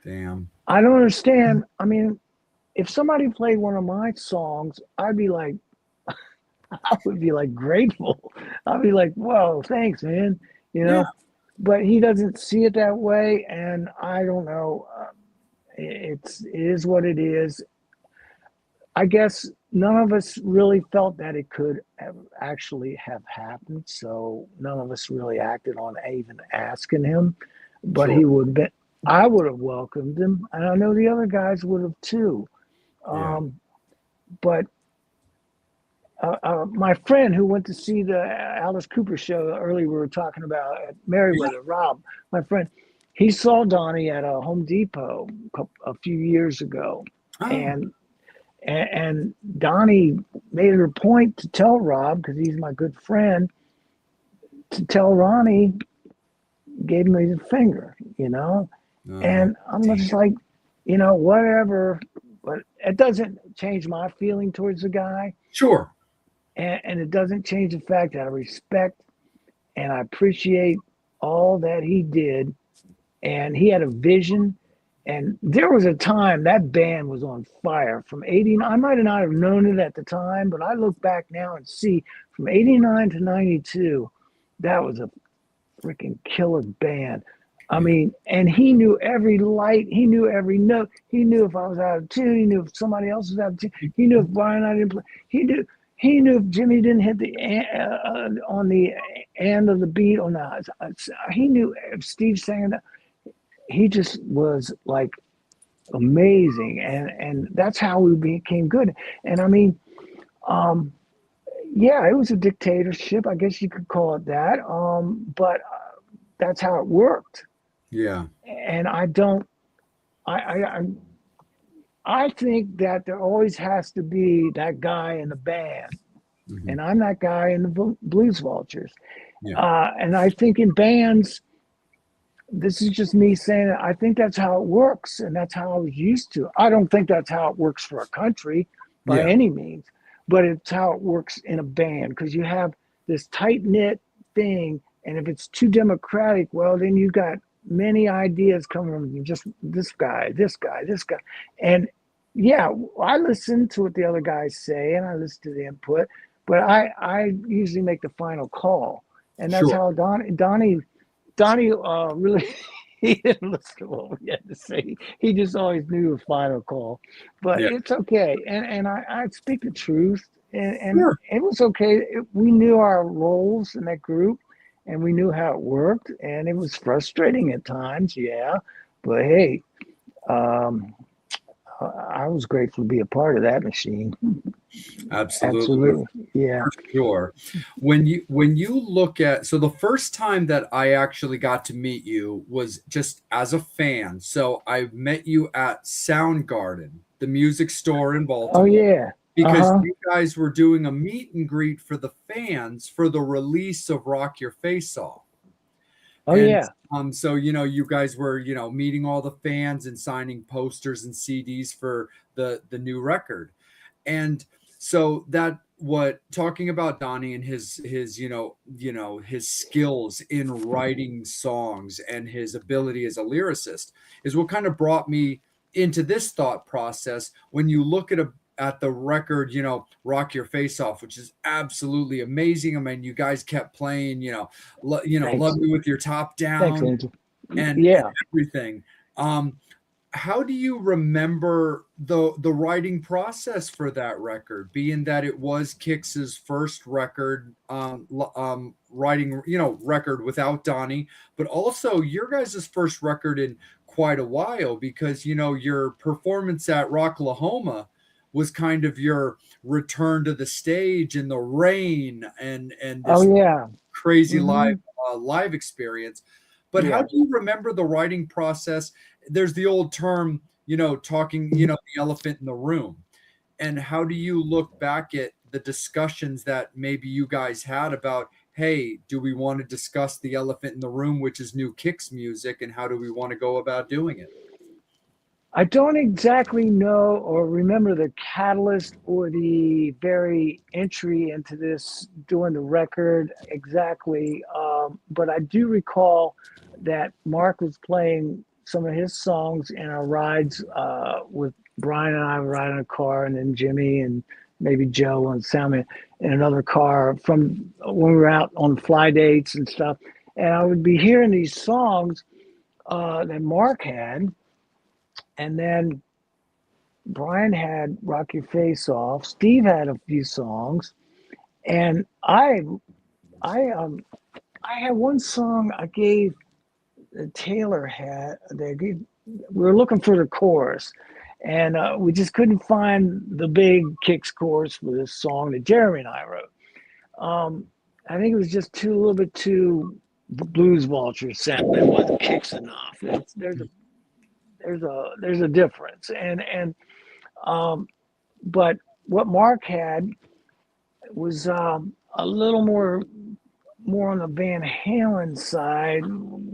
Damn. I don't understand. I mean, if somebody played one of my songs, I would be like grateful. I'd be like, whoa, thanks, man. You Yeah. know, but he doesn't see it that way, and I don't know. It is what it is. I guess none of us really felt that it could actually have happened, so none of us really acted on even asking him. But Sure. he would have been. I would have welcomed him, and I know the other guys would have too. Yeah. But my friend who went to see the Alice Cooper show earlier, we were talking about at Merriweather, Rob, my friend, he saw Donnie at a Home Depot a few years ago. Oh. And Donnie made it a point to tell Rob, because he's my good friend, to tell Ronnie, gave me the finger, you know? And I'm just like, you know, whatever, but it doesn't change my feeling towards the guy. Sure. And it doesn't change the fact that I respect and I appreciate all that he did. And he had a vision. And there was a time that band was on fire from 89. I might not have known it at the time, but I look back now and see from 89 to 92, that was a freaking killer band. I mean, and he knew every light. He knew every note. He knew if I was out of tune. He knew if somebody else was out of tune. He knew if Brian and I didn't play. He knew if Jimmy didn't hit the on the end of the beat or not. He knew if Steve sang it. He just was like amazing, and that's how we became good. And I mean, yeah, it was a dictatorship, I guess you could call it that. But that's how it worked. Yeah. And I think that there always has to be that guy in the band, and I'm that guy in the Blues Vultures. Yeah. And I think in bands, this is just me saying it, I think that's how it works, and that's how I was used to. I don't think that's how it works for a country by any means, but it's how it works in a band, because you have this tight-knit thing, and if it's too democratic, well, then you got many ideas coming from just this guy. And yeah, I listen to what the other guys say, and I listen to the input, but I usually make the final call. And that's how Donnie really, he didn't listen to what we had to say. He just always knew the final call. But it's okay. And I speak the truth. And it was okay. We knew our roles in that group, and we knew how it worked. And it was frustrating at times, but hey, I was grateful to be a part of that machine. Absolutely. Yeah. For sure. When you look at, so the first time that I actually got to meet you was just as a fan. So I met you at Soundgarden, the music store in Baltimore. Oh yeah. Because you guys were doing a meet and greet for the fans for the release of Rock Your Face Off. Oh yeah. So you guys were meeting all the fans and signing posters and CDs for the new record, and so that talking about Donnie and his his skills in writing songs and his ability as a lyricist is what kind of brought me into this thought process. When you look at the record, Rock Your Face Off, which is absolutely amazing. I mean, you guys kept playing, Love Me With Your Top Down. And everything. How do you remember the writing process for that record, being that it was Kix's first record, writing, record without Donnie, but also your guys' first record in quite a while, because, your performance at Rocklahoma was kind of your return to the stage in the rain and this crazy live experience. But how do you remember the writing process? There's the old term, talking, the elephant in the room. And how do you look back at the discussions that maybe you guys had about, hey, do we want to discuss the elephant in the room, which is new Kix music, and how do we want to go about doing it? I don't exactly know or remember the catalyst or the very entry into this doing the record exactly, but I do recall that Mark was playing some of his songs in our rides with Brian and I were riding a car, and then Jimmy and maybe Joe and Sam in another car from when we were out on fly dates and stuff. And I would be hearing these songs that Mark had. And then Brian had Rock Your Face Off. Steve had a few songs, and I had one song I gave Taylor had. We were looking for the chorus, and we just couldn't find the big Kicks chorus for this song that Jeremy and I wrote. I think it was just a little bit too blues Vulture sound. It wasn't Kicks enough. There's a difference, but what Mark had was a little more on the Van Halen side,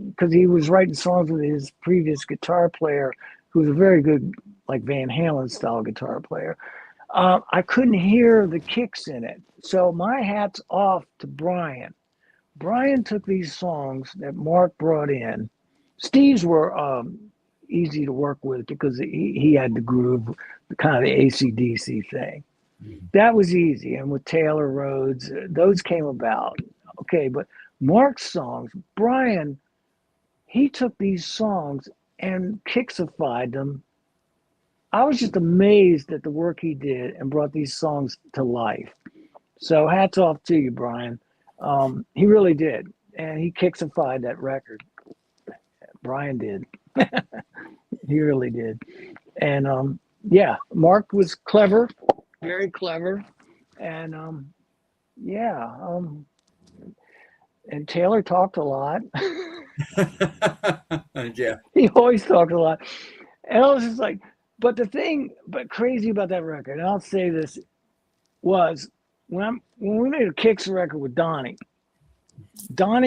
because he was writing songs with his previous guitar player, who was a very good, like Van Halen style guitar player. I couldn't hear the kicks in it. So my hat's off to Brian. Brian took these songs that Mark brought in. Steve's were easy to work with because he had the groove, the kind of the AC/DC thing. That was easy. And with Taylor Rhodes, those came about. Okay, but Mark's songs, Brian, he took these songs and Kicksified them. I was just amazed at the work he did and brought these songs to life. So hats off to you, Brian. He really did. And he Kicksified that record. Brian did. He really did. And yeah, Mark was clever, very clever. And and Taylor talked a lot. Yeah. He always talked a lot. And I was just like, but crazy about that record, and I'll say this, was when we made a Kicks record with Donnie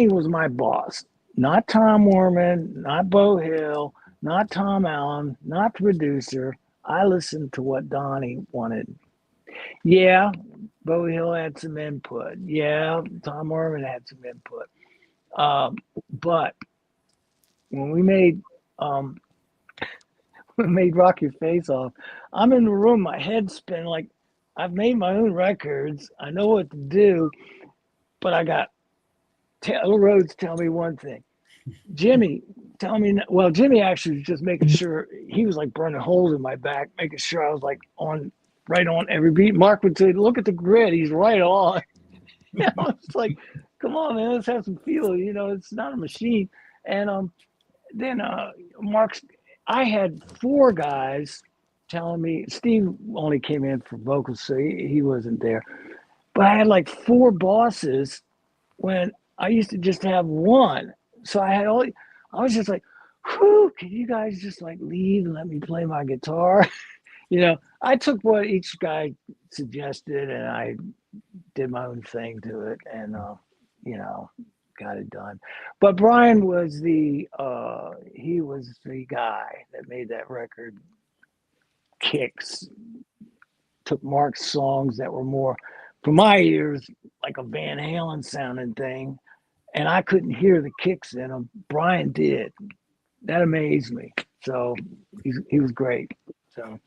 was my boss, not Tom Werman, not Bo Hill, not Tom Allen, not the producer. I listened to what Donnie wanted. Yeah, Bo Hill had some input. Yeah, Tom Werman had some input. But when we made Rock Your Face Off, I'm in the room, my head's spinning like I've made my own records. I know what to do, but I got Taylor Rhodes tell me one thing. Jimmy, tell me. Well, Jimmy actually was just making sure, he was like burning holes in my back, making sure I was like right on every beat. Mark would say, "Look at the grid, he's right on." It's like, come on, man, let's have some feel. It's not a machine. And then I had 4 guys telling me. Steve only came in for vocals, so he wasn't there. But I had like 4 bosses when I used to just have 1. So I was just like, whew, can you guys just like leave and let me play my guitar? I took what each guy suggested and I did my own thing to it, and got it done. But Brian was the guy that made that record. Kicks took Mark's songs that were more, for my ears, like a Van Halen sounding thing, and I couldn't hear the kicks in them. Brian did. That amazed me. So he was great. So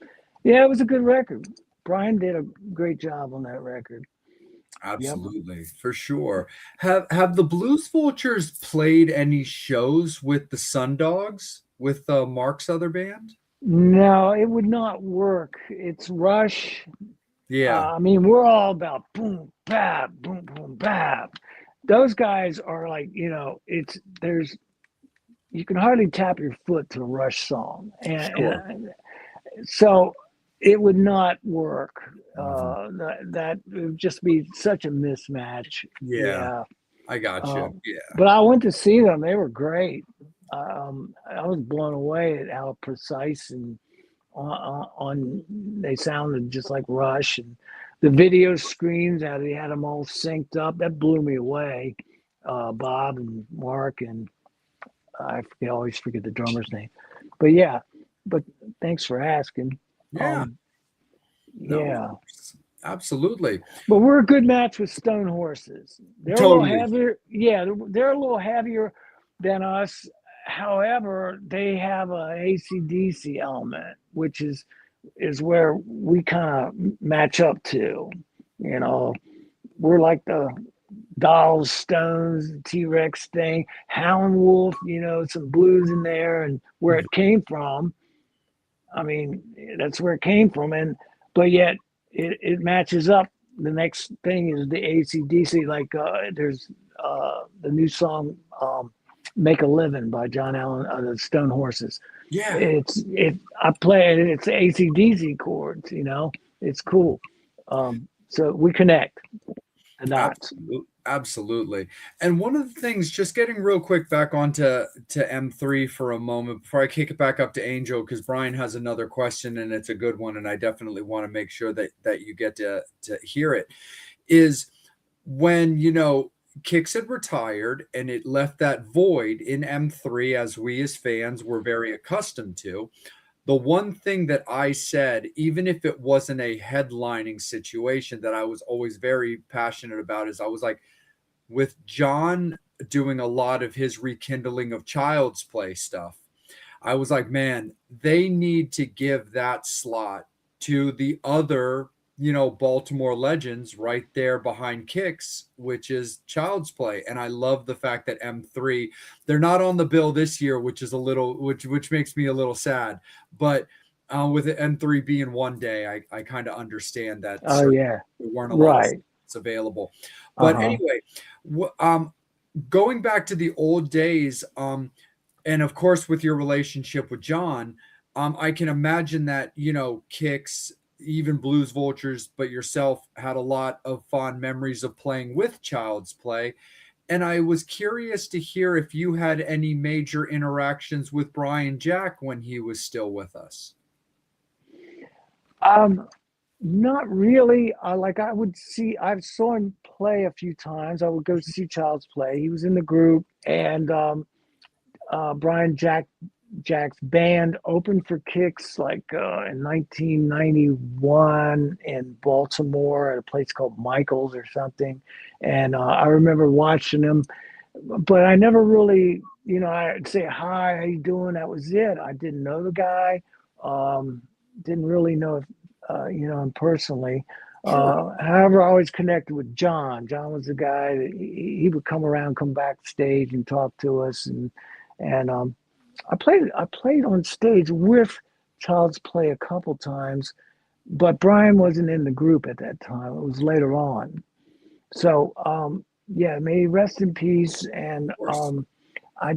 yeah, it was a good record. Brian did a great job on that record. Absolutely, for sure. Have the Blues Vultures played any shows with the Sundogs, with Mark's other band? No, it would not work. It's Rush. Yeah. I mean, we're all about boom, bap, boom, boom, bap. Those guys are like, you can hardly tap your foot to a Rush song. And so it would not work. That would just be such a mismatch. Yeah. I got you. Yeah. But I went to see them. They were great. I was blown away at how precise and on they sounded just like Rush, and the video screens, how they had them all synced up. That blew me away. Bob and Mark, and I always forget the drummer's name. But yeah, thanks for asking. Yeah. No, absolutely. But we're a good match with Stone Horses. They're totally. A little heavier. Yeah, they're a little heavier than us. However, they have a AC/DC element, which is where we kind of match up to. We're like the Dolls, Stones, T-Rex thing, Howlin' Wolf. Some blues in there, and where it came from. I mean, that's where it came from, but yet it matches up. The next thing is the AC/DC. Like there's the new song. Make a Living by John Allen, the Stone Horses. Yeah. I play it. It's AC/DC chords. It's cool. So we connect the dots. Absolutely. And one of the things, just getting real quick back onto M3 for a moment before I kick it back up to Angel, because Brian has another question and it's a good one, and I definitely want to make sure that you get to hear it, is when, Kix had retired and it left that void in M3, as we as fans were very accustomed to. The one thing that I said, even if it wasn't a headlining situation, that I was always very passionate about, is I was like, with John doing a lot of his rekindling of Child's Play stuff, I was like, man, they need to give that slot to the other, Baltimore legends right there behind Kix, which is Child's Play. And I love the fact that M3, they're not on the bill this year, which is which makes me a little sad. But with M3 being one day, I kind of understand that. Oh yeah, there weren't a lot right. of it's available. But anyway, going back to the old days, and of course with your relationship with John, I can imagine that Kix, even Blues Vultures, but yourself had a lot of fond memories of playing with Child's Play. And I was curious to hear if you had any major interactions with Brian Jack when he was still with us. Not really. I saw him play a few times. I would go see Child's Play. He was in the group, and Brian Jack's band opened for Kix in 1991 in Baltimore at a place called Michael's or something. And I remember watching him, but I never really, I'd say, hi, how you doing? That was it. I didn't know the guy. Didn't really know him personally. Sure. However, I always connected with John. John was the guy that he would come backstage and talk to us, and I played on stage with Child's Play a couple times, but Brian wasn't in the group at that time. It was later on. So may he rest in peace. And I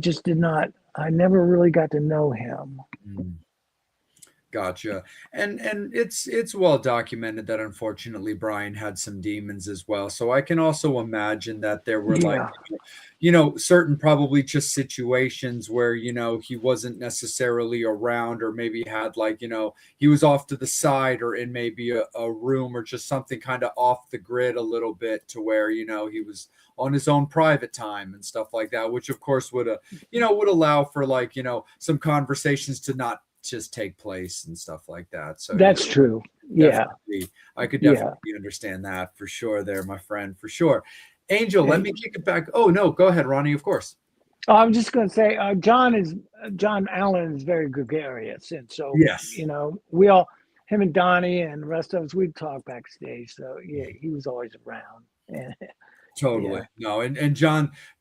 never really got to know him. Gotcha. And it's well documented that unfortunately Brian had some demons as well. So I can also imagine that there were certain probably just situations where, he wasn't necessarily around, or maybe had he was off to the side or in maybe a room or just something kind of off the grid a little bit, to where, he was on his own private time and stuff like that, which of course would allow for some conversations to not just take place and stuff like that. So that's true. Yeah. I could definitely understand that for sure there, my friend, for sure. Angel, let me kick it back. Oh no, go ahead, Ronnie, of course. I'm just going to say, John Allen is very gregarious. And so, yes, we all, him and Donnie and the rest of us, we'd talk backstage. So yeah, he was always around. Totally. Yeah. No, and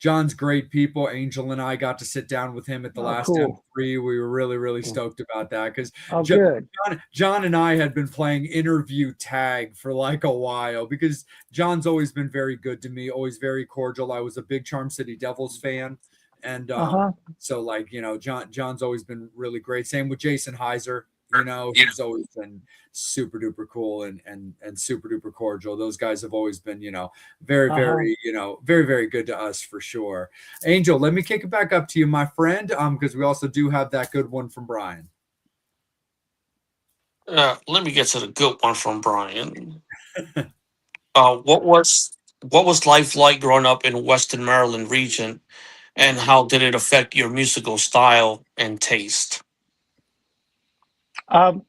John's great people. Angel and I got to sit down with him at the last cool. M3. We were really, really stoked about that, because John and I had been playing interview tag for a while, because John's always been very good to me, always very cordial. I was a big Charm City Devils fan. And so John's always been really great. Same with Jason Heiser. He's always been super duper cool and super duper cordial. Those guys have always been, very, very, very, very good to us for sure. Angel, let me kick it back up to you, my friend, because we also do have that good one from Brian. Let me get to the good one from Brian. What was life like growing up in Western Maryland region, and how did it affect your musical style and taste? I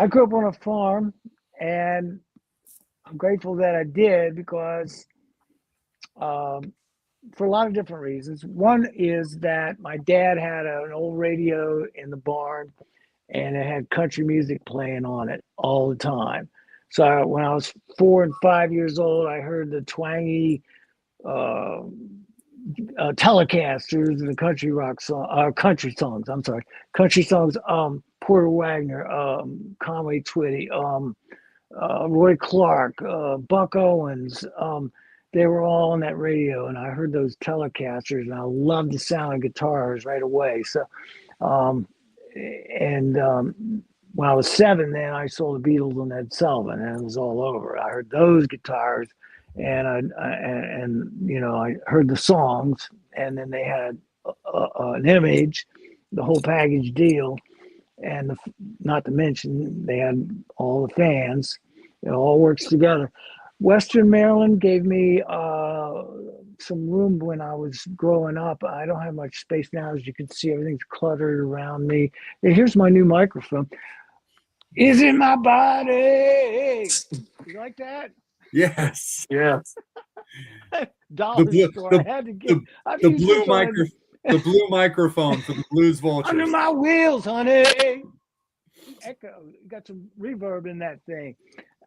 grew up on a farm, and I'm grateful that I did, because for a lot of different reasons. One is that my dad had an old radio in the barn, and it had country music playing on it all the time. So when I was 4 and 5 years old, I heard the twangy Telecasters and the country songs. Porter Wagner, Conway Twitty, Roy Clark, Buck Owens, they were all on that radio, and I heard those Telecasters, and I loved the sound of guitars right away. So, um, and when I was 7, then I saw the Beatles and Ed Sullivan, and it was all over. I heard those guitars, and I heard the songs, and then they had an image, the whole package deal, and not to mention they had all the fans. It all works together. Western Maryland gave me some room when I was growing up. I don't have much space now, as you can see. Everything's cluttered around me. And here's my new microphone. Is it my body? You like that? Yes. Yeah. Dollar store. I had to get the blue microphone for the Blues Vultures. Under my wheels, honey. Echo. Got some reverb in that thing.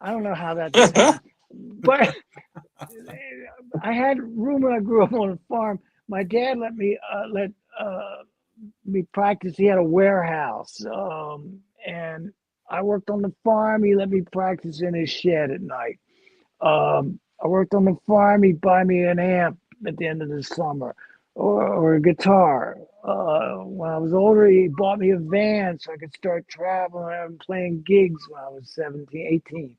I don't know how that's happened. But I had room when I grew up on a farm. My dad let me practice. He had a warehouse, and I worked on the farm. He let me practice in his shed at night. I worked on the farm. He'd buy me an amp at the end of the summer, or a guitar. When I was older, he bought me a van so I could start traveling and playing gigs when I was 17, 18.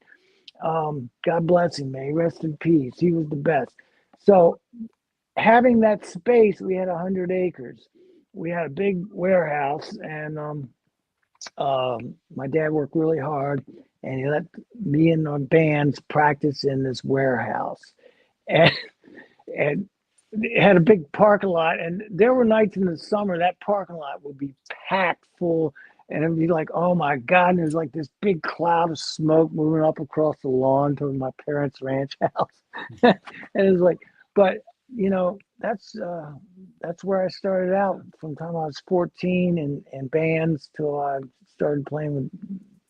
God bless him, may he rest in peace. He was the best. So having that space, we had 100 acres. We had a big warehouse, and my dad worked really hard, and he let me and our bands practice in this warehouse. And it had a big parking lot, and there were nights in the summer that parking lot would be packed full, and it'd be like, oh my God, and there's like this big cloud of smoke moving up across the lawn to my parents' ranch house. And it was like, but that's where I started out from the time I was 14 and bands till I started playing with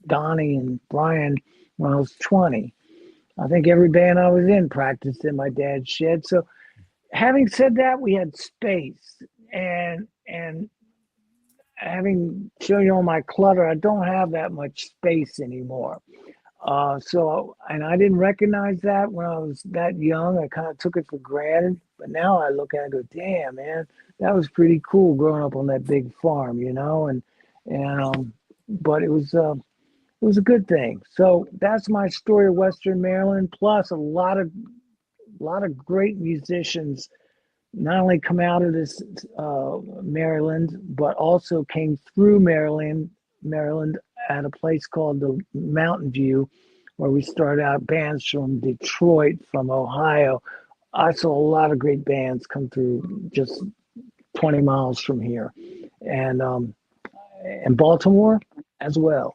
Donnie and Brian when I was 20. I think every band I was in practiced in my dad's shed. So having said that, we had space, and having shown you all my clutter, I don't have that much space anymore. And I didn't recognize that when I was that young. I kind of took it for granted, but now I look at it and go, damn, man, that was pretty cool growing up on that big farm, but it was a good thing. So that's my story of Western Maryland, plus a lot of great musicians not only come out of this Maryland, but also came through Maryland at a place called the Mountain View, where we started out bands from Detroit, from Ohio. I saw a lot of great bands come through just 20 miles from here, and Baltimore as well.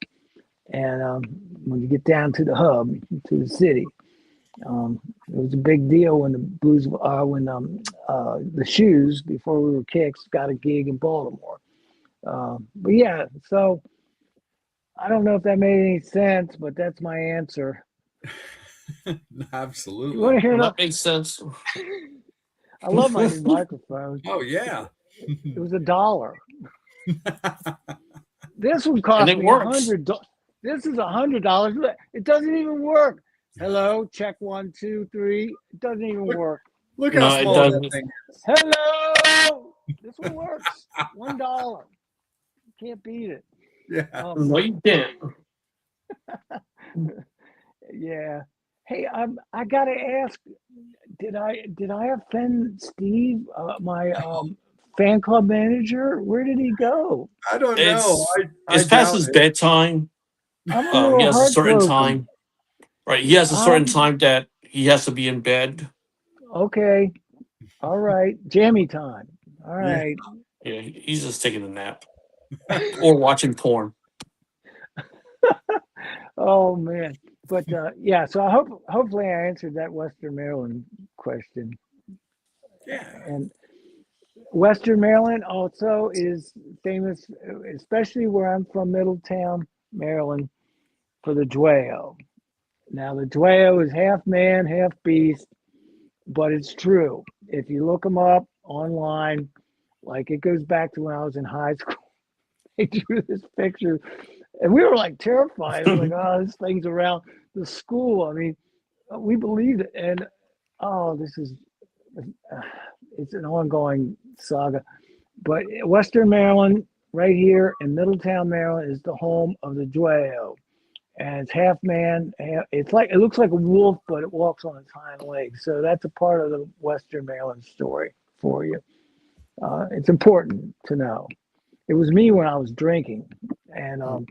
And when you get down to the hub, to the city, it was a big deal when the the Shoes, before we were Kicks, got a gig in Baltimore. But yeah, so I don't know if that made any sense, but that's my answer. Absolutely. You want to hear that makes sense. I love my new microphone. Oh yeah. It was $1. This would cost me $100. This is $100. It doesn't even work. Hello, check 1, 2, 3. It doesn't even work. Look how small that thing is. Hello, this one works. $1. You can't beat it. Yeah. No, you can't. Yeah. Hey, I gotta ask. Did I offend Steve, my fan club manager? Where did he go? I don't know. It's past his bedtime. I'm a little he has a certain heartbroken. time. Right. He has a certain time that he has to be in bed. Okay. All right. Jammy time. All right. Yeah, he's just taking a nap or watching porn. Oh man. But yeah, so hopefully I answered that Western Maryland question. Yeah. And Western Maryland also is famous, especially where I'm from, Middletown, Maryland, for the Dwayyo. Now the Dwayyo is half man, half beast, but it's true. If you look them up online, like it goes back to when I was in high school. They drew this picture, and we were like terrified. It was like, oh, this thing's around the school. I mean, we believed it, and oh, it's an ongoing saga. But Western Maryland, right here in Middletown, Maryland, is the home of the Dueo. And it's half man. It's like, it looks like a wolf, but it walks on its hind legs. So that's a part of the Western Maryland story for you. It's important to know. It was me when I was drinking, and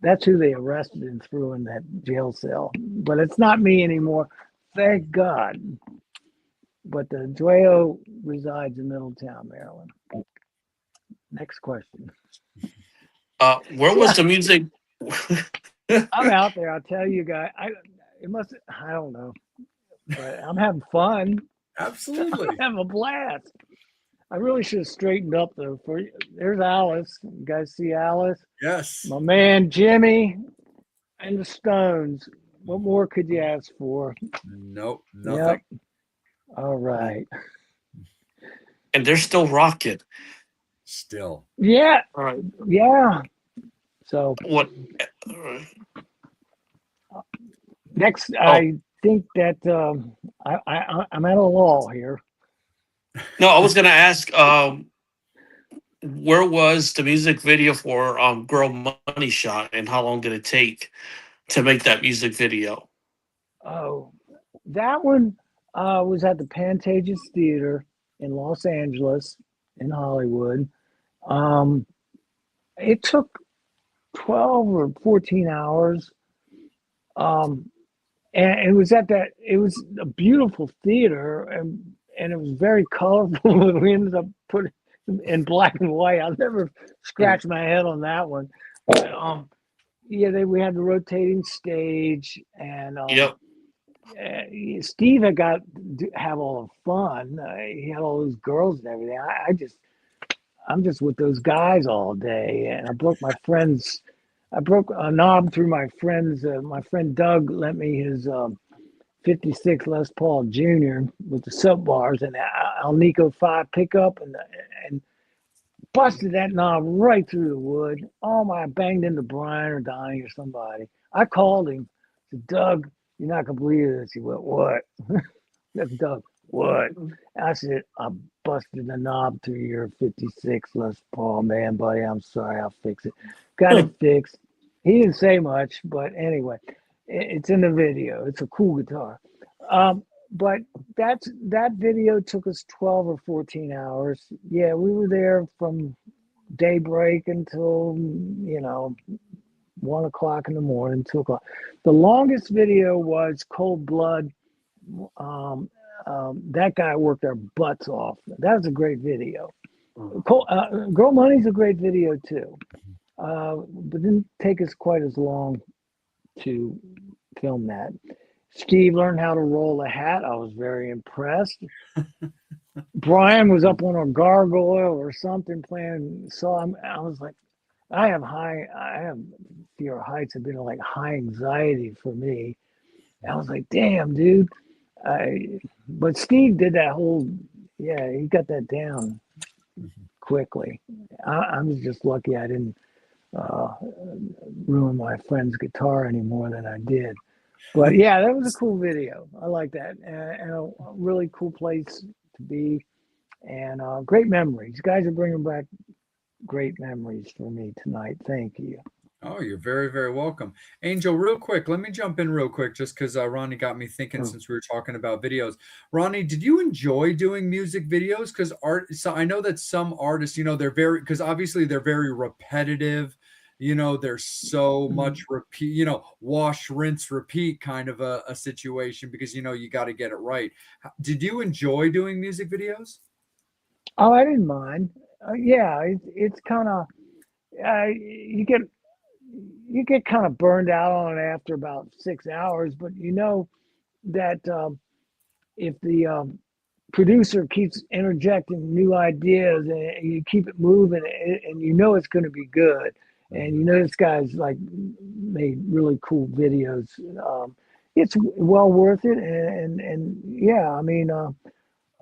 that's who they arrested and threw in that jail cell. But it's not me anymore, thank God. But the Dueo resides in Middletown, Maryland. Next question. Where See, was the music? I'm out there. I'll tell you, guys. I don't know, but I'm having fun. Absolutely. I'm having a blast. I really should have straightened up though. There's Alice. You guys see Alice? Yes. My man Jimmy and the Stones. What more could you ask for? Nope. Nothing. Yep. All right. And they're still rocking. Still. Yeah. All right. Yeah. So What? next, I think that I'm at a lull here. No, I was gonna ask. Where was the music video for "Girl Money Shot" and how long did it take to make that music video? Oh, that one was at the Pantages Theater in Los Angeles, in Hollywood. It took 12 or 14 hours. And it was it was a beautiful theater, and it was very colorful. We ended up putting in black and white. I'll never scratch my head on that one. But, yeah, we had the rotating stage, and Yep. Steve had got to have all the fun. He had all those girls and everything. I'm just with those guys all day, and I broke a knob through my friend's. My friend Doug lent me his 56 Les Paul Jr. with the sub bars and Alnico 5 pickup, and busted that knob right through the wood. Oh my! I banged into Brian or Donnie or somebody. I called him. I said, Doug, you're not gonna believe this. He went, what? That's Doug. What? I said, I busted the knob through your 56 Les Paul, man, buddy. I'm sorry. I'll fix it. Got it fixed. He didn't say much, but anyway, it's in the video. It's a cool guitar. But that video took us 12 or 14 hours. Yeah, we were there from daybreak until 1 o'clock in the morning, 2 o'clock. The longest video was Cold Blood. That guy worked our butts off. That was a great video. Girl Money's a great video too, but didn't take us quite as long to film that. Steve learned how to roll a hat. I was very impressed. Brian was up on a gargoyle or something playing. So I was like, I have fear of heights. Have been like high anxiety for me. I was like, damn, dude. But Steve did that whole, yeah, he got that down quickly. I'm just lucky I didn't ruin my friend's guitar any more than I did. But yeah, that was a cool video. I like that, and a really cool place to be, and great memories. You guys are bringing back great memories for me tonight. Thank you. Oh, you're very, very welcome. Angel, real quick, let me jump in real quick just because Ronnie got me thinking since we were talking about videos. Ronnie, did you enjoy doing music videos? Because so I know that some artists, they're because obviously they're very repetitive. There's so much repeat, wash, rinse, repeat kind of a situation because, you got to get it right. Did you enjoy doing music videos? Oh, I didn't mind. Yeah, it's kind of, you get kind of burned out on it after about 6 hours, but that if the producer keeps interjecting new ideas and you keep it moving, and it's going to be good, and this guy's like made really cool videos. It's well worth it, and yeah, I mean,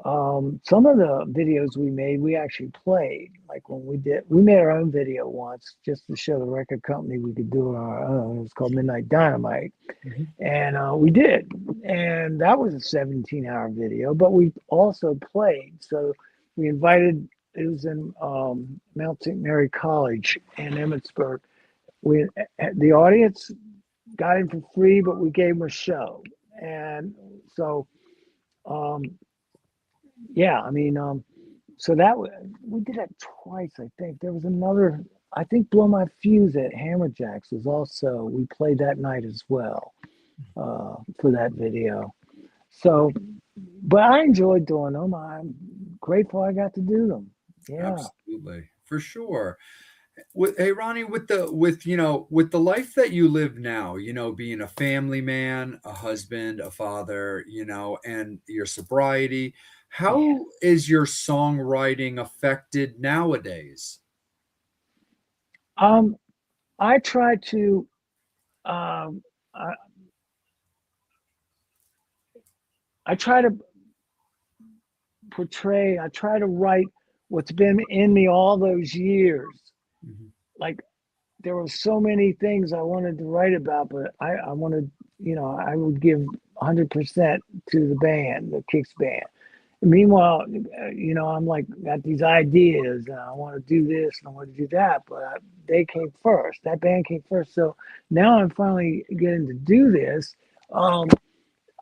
Some of the videos we made, we actually played. Like when we made our own video once just to show the record company we could do it on our own. It was called Midnight Dynamite. Mhm. And we did. And that was a 17-hour video, but we also played. So we invited, it was in Mount St. Mary College in Emmitsburg. The audience got in for free, but we gave them a show. And so, um, yeah, I mean, so we did that twice, I think. There was another, I think Blow My Fuse at Hammerjacks was also, we played that night as well for that video. So, but I enjoyed doing them. I'm grateful I got to do them. Yeah. Absolutely, for sure. Hey Ronnie, with the life that you live now, being a family man, a husband, a father, and your sobriety, Yeah. how is your songwriting affected nowadays? Um, I try to, um, I, I try to I try to write what's been in me all those years. Mhm. Like there were so many things I wanted to write about, but I wanted, I would give 100% to the band, the Kicks band. Meanwhile, I'm like got these ideas, and I want to do this and I want to do that, but they came first. That band came first. So now I'm finally getting to do this. Um,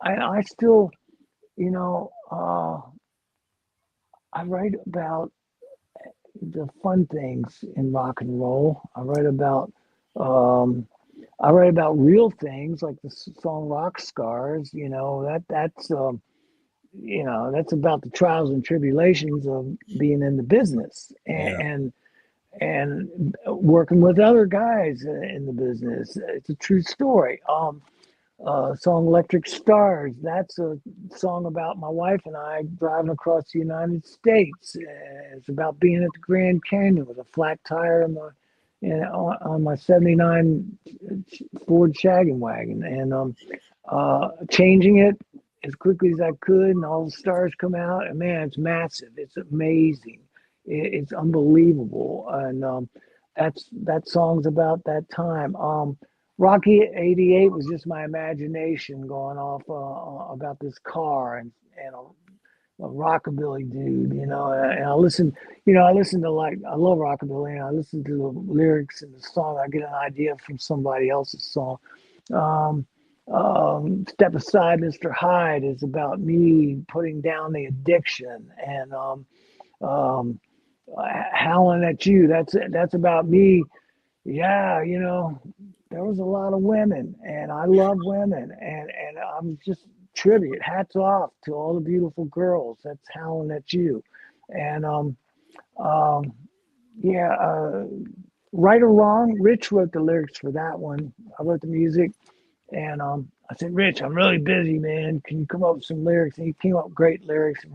I still, you know, I write about the fun things in rock and roll. Um, I write about real things like the song "Rock Scars." That's about the trials and tribulations of being in the business Yeah. and working with other guys in the business. It's a true story. Song "Electric Stars." That's a song about my wife and I driving across the United States. It's about being at the Grand Canyon with a flat tire on my '79 Ford shaggin' wagon, and changing it as quickly as I could, and all the stars come out. And man, it's massive. It's amazing. It's unbelievable, and that song's about that time. Rocky '88 was just my imagination going off about this car and a rockabilly dude, and I listen to I love rockabilly, and I listen to the lyrics and the song. I get an idea from somebody else's song. Um, Step Aside, Mr. Hyde is about me putting down the addiction, and um, Howling at You. That's about me. Yeah, there was a lot of women, and I love women, and I'm just tribute. Hats off to all the beautiful girls. That's Howling at You, and um, yeah. Right or wrong, Rich wrote the lyrics for that one. I wrote the music, and I said, Rich, I'm really busy, man. Can you come up with some lyrics? And he came up with great lyrics and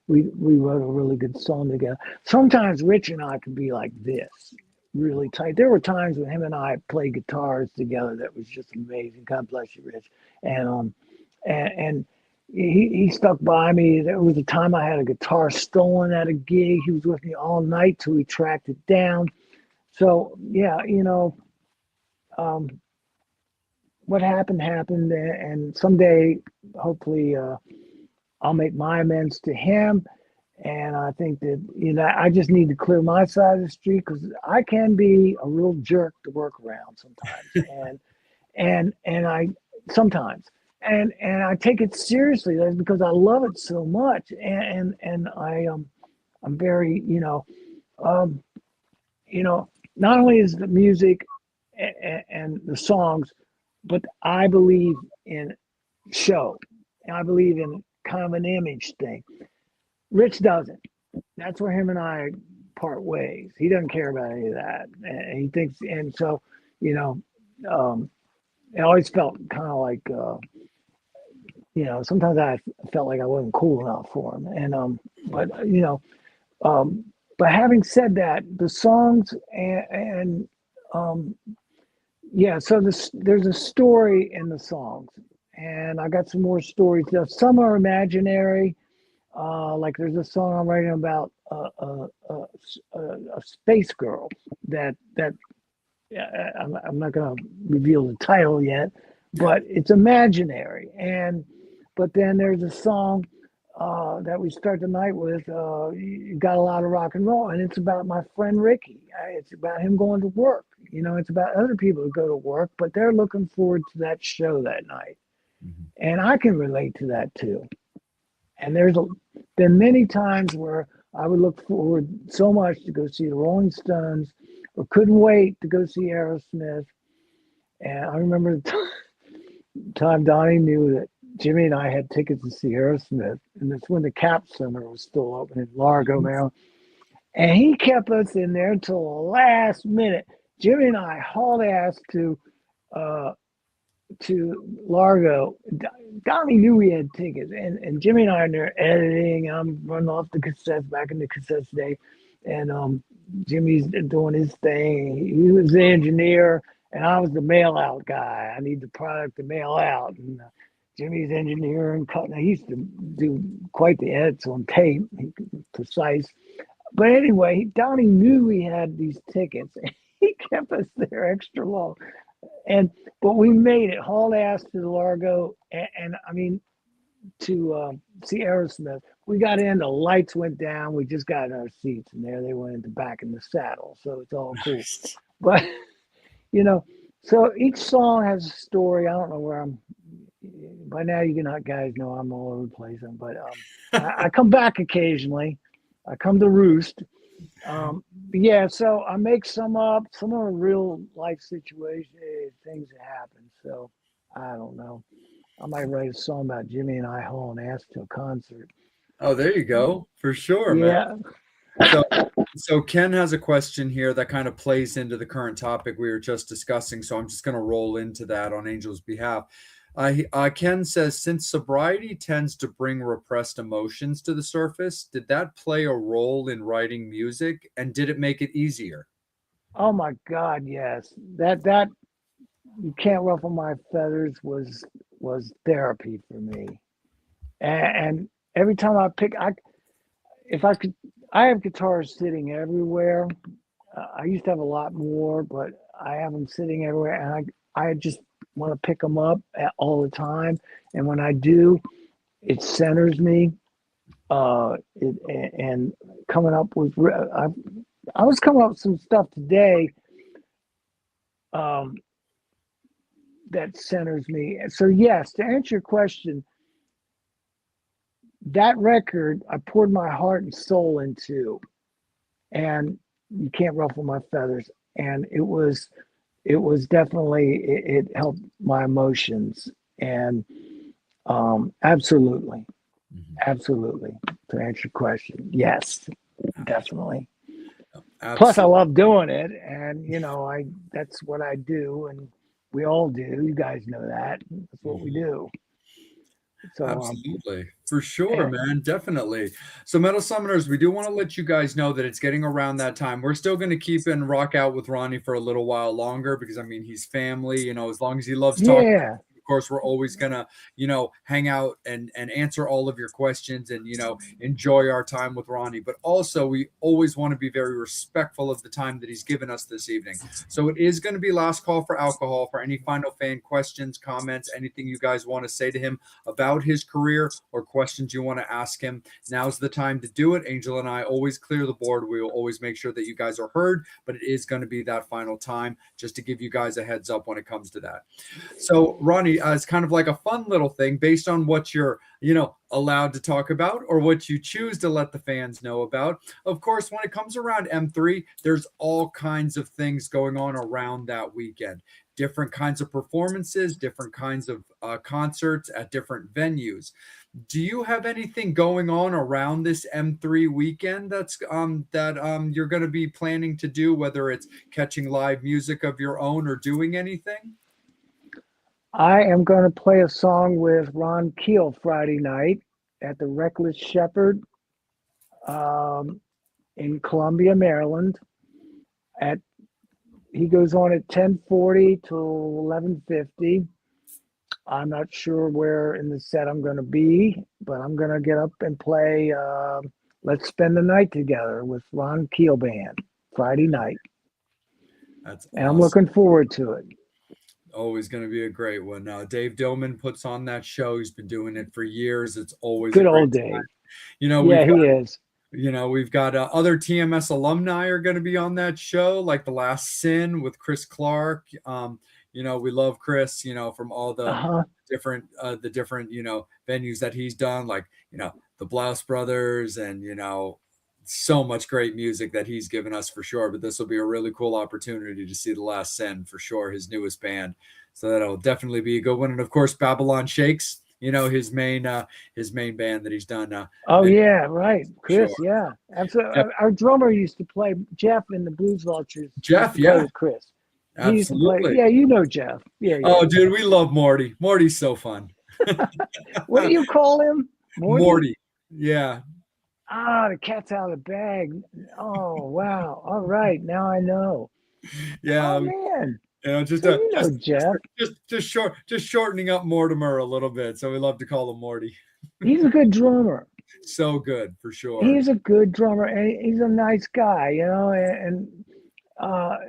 we wrote a really good song together. Sometimes Rich and I could be like this, really tight. There were times when him and I played guitars together that was just amazing. God bless you, Rich. And and he stuck by me. There was a time I had a guitar stolen at a gig. He was with me all night till we tracked it down. So yeah, um, what happened, and someday, hopefully, I'll make my amends to him. And I think that I just need to clear my side of the street because I can be a real jerk to work around sometimes, and I sometimes, and I take it seriously. That's because I love it so much, and I'm very um, not only is the music and the songs, but I believe in show. I believe in kind of an image thing. Rich doesn't. That's where him and I part ways. He doesn't care about any of that. And he thinks, and so, you know, um, it always felt kind of like, sometimes I felt like I wasn't cool enough for him. And, but, um, but having said that, the songs and um, yeah, so there's a story in the songs, and I got some more stories. Some are imaginary, Like there's a song I'm writing about a space girl that I'm not going to reveal the title yet, but it's imaginary. And but then there's a song that we start the night with. You got a lot of rock and roll, and it's about my friend Ricky. It's about him going to work. You know, it's about other people who go to work, but they're looking forward to that show that night, and I can relate to that too. And been many times where I would look forward so much to go see the Rolling Stones, or couldn't wait to go see Aerosmith. And I remember the time Donnie knew that Jimmy and I had tickets to see Aerosmith, and that's when the Cap Center was still open in Largo, Maryland. And he kept us in there until the last minute. Jimmy and I hauled ass uh, to Largo. Donnie knew we had tickets, and Jimmy and I are there editing. I'm running off the cassettes back in the cassettes day, and Jimmy's doing his thing. He was the engineer, and I was the mail out guy. I need the product to mail out, and Jimmy's engineering, cutting. He used to do quite the edits on tape, precise. But anyway, Donnie knew we had these tickets, and he kept us there extra long. But we made it, hauled ass to the Largo, and I mean to see Aerosmith. We got in, the lights went down, we just got in our seats, and there they went in the back in the saddle. So it's all cool. But you know, so each song has a story. I don't know where I'm. By now, you guys know I'm all over the place. But I come back occasionally. I come to roost. Yeah, so I make some up. Some of them real life situations, things that happen. So I don't know. I might write a song about Jimmy and I hauling ass to a concert. Oh, there you go. For sure, man. Yeah. So Ken has a question here that kind of plays into the current topic we were just discussing. So I'm just going to roll into that on Angel's behalf. Ken says, since sobriety tends to bring repressed emotions to the surface, did that play a role in writing music, and did it make it easier? Oh my God, yes. That you can't ruffle my feathers was therapy for me. And every time if I could, I have guitars sitting everywhere. I used to have a lot more, but I have them sitting everywhere, and I just want to pick them up all the time. And when I do, it centers me. And coming up with, I was coming up with some stuff today that centers me. So yes, to answer your question, that record I poured my heart and soul into, and you can't ruffle my feathers. And it was definitely, it helped my emotions. And absolutely to answer your question, yes, definitely. Absolutely. Plus I love doing it, and that's what I do, and we all do. You guys know that. That's what we do. So absolutely, for sure, man, definitely. So Metal Summoners, we do want to let you guys know that it's getting around that time. We're still going to keep and rock out with Ronnie for a little while longer, because I mean, he's family, as long as he loves talking. Yeah. Of course, we're always gonna, hang out and answer all of your questions and, enjoy our time with Ronnie. But also, we always want to be very respectful of the time that he's given us this evening. So it is going to be last call for alcohol for any final fan questions, comments, anything you guys want to say to him about his career or questions you want to ask him. Now's the time to do it. Angel and I always clear the board. We will always make sure that you guys are heard, but it is going to be that final time, just to give you guys a heads up when it comes to that. So Ronnie, as kind of like a fun little thing based on what you're, allowed to talk about or what you choose to let the fans know about. Of course, when it comes around M3, there's all kinds of things going on around that weekend. Different kinds of performances, different kinds of concerts at different venues. Do you have anything going on around this M3 weekend that you're going to be planning to do, whether it's catching live music of your own or doing anything? I am going to play a song with Ron Keel Friday night at the Reckless Shepherd in Columbia, Maryland. He goes on at 10:40 to 11:50, I'm not sure where in the set I'm going to be, but I'm going to get up and play Let's Spend the Night Together with Ron Keel Band Friday night. That's And I'm awesome. looking forward to it. Always going to be a great one. Dave Dillman puts on that show. He's been doing it for years. It's always a Good great old time. Dave. You know, Yeah, he is. we've got other TMS alumni are going to be on that show, like The Last Sin with Chris Clark. We love Chris, from all the different, venues that he's done, like, the Blouse Brothers and, so much great music that he's given us for sure. But this will be a really cool opportunity to see The Last Sin for sure, his newest band. So that'll definitely be a good one. And of course, Babylon Shakes, his main band that he's done. Oh yeah, right, Chris. Sure. Yeah, absolutely. Yep. Our drummer used to play. Jeff in the Blues Vultures. Jeff, used to play yeah, with Chris. He absolutely. used to play. Yeah, you know Jeff. Yeah. Oh, dude, we love Morty. Morty's so fun. What do you call him? Morty. Yeah. Ah, the cat's out of the bag. Oh wow. All right, now I know. Yeah. Oh man. Jeff. Jeff. Just shortening up Mortimer a little bit. So we love to call him Morty. He's a good drummer. So good for sure. He's a good drummer, and he's a nice guy,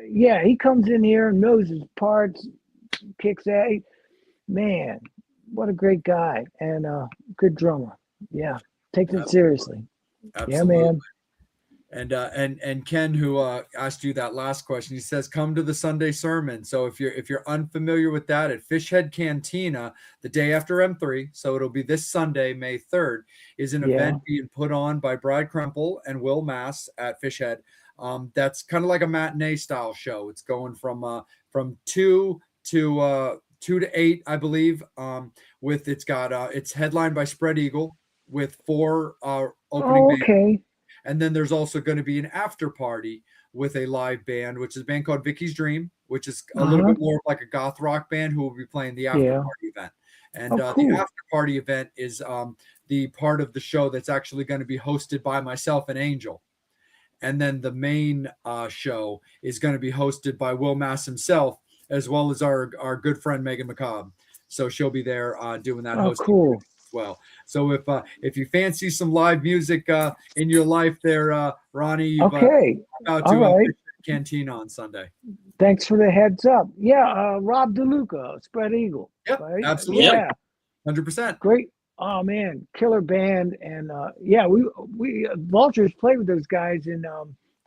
yeah, he comes in here and knows his parts, kicks ass. Man, what a great guy and good drummer. Yeah, takes it seriously. Absolutely. Yeah, man. And Ken, who asked you that last question, he says, "Come to the Sunday sermon." So if you're unfamiliar with that, at Fishhead Cantina, the day after M3, so it'll be this Sunday, May 3rd, is an event being put on by Brad Krempel and Will Mass at Fishhead. That's kind of like a matinee style show. It's going from 2 to 8, I believe. It's headlined by Spread Eagle with 4 opening bands. Okay. And then there's also going to be an after party with a live band, which is a band called Vicky's Dream, which is a little bit more like a goth rock band who will be playing the after party event. And cool. The after party event is the part of the show that's actually going to be hosted by myself and Angel. And then the main show is going to be hosted by Will Mass himself, as well as our good friend Megan McCobb. So she'll be there doing that hosting. Cool. Well, so if you fancy some live music in your life there, Ronnie, okay, about to Cantina on Sunday. Thanks for the heads up. Yeah, Rob DeLuca, Spread Eagle. Yep, right? absolutely. Yeah, 100%. Great. Oh man, killer band, and we Vultures played with those guys in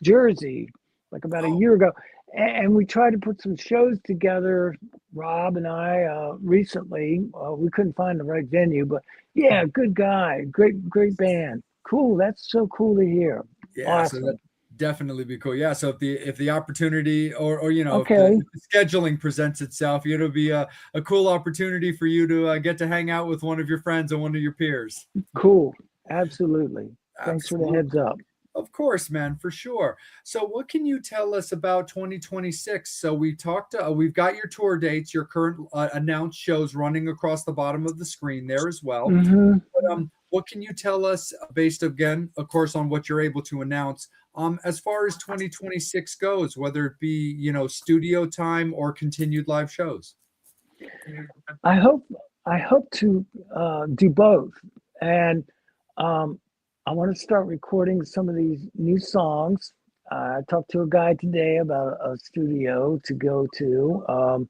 Jersey like about a year ago, and we tried to put some shows together. Rob and I recently. We couldn't find the right venue, but yeah, good guy, great band. Cool. That's so cool to hear. Yeah, awesome. So that definitely be cool. Yeah, so if the opportunity or if okay. the scheduling presents itself, it'll be a cool opportunity for you to get to hang out with one of your friends and one of your peers. Cool. Absolutely. Thanks for the heads up. Of course, man, for sure. So what can you tell us about 2026? So we've got your tour dates, your current announced shows running across the bottom of the screen there as well. Mm-hmm. But, what can you tell us based, again, of course, on what you're able to announce as far as 2026 goes, whether it be, studio time or continued live shows? I hope to do both. And I want to start recording some of these new songs. I talked to a guy today about a studio to go to.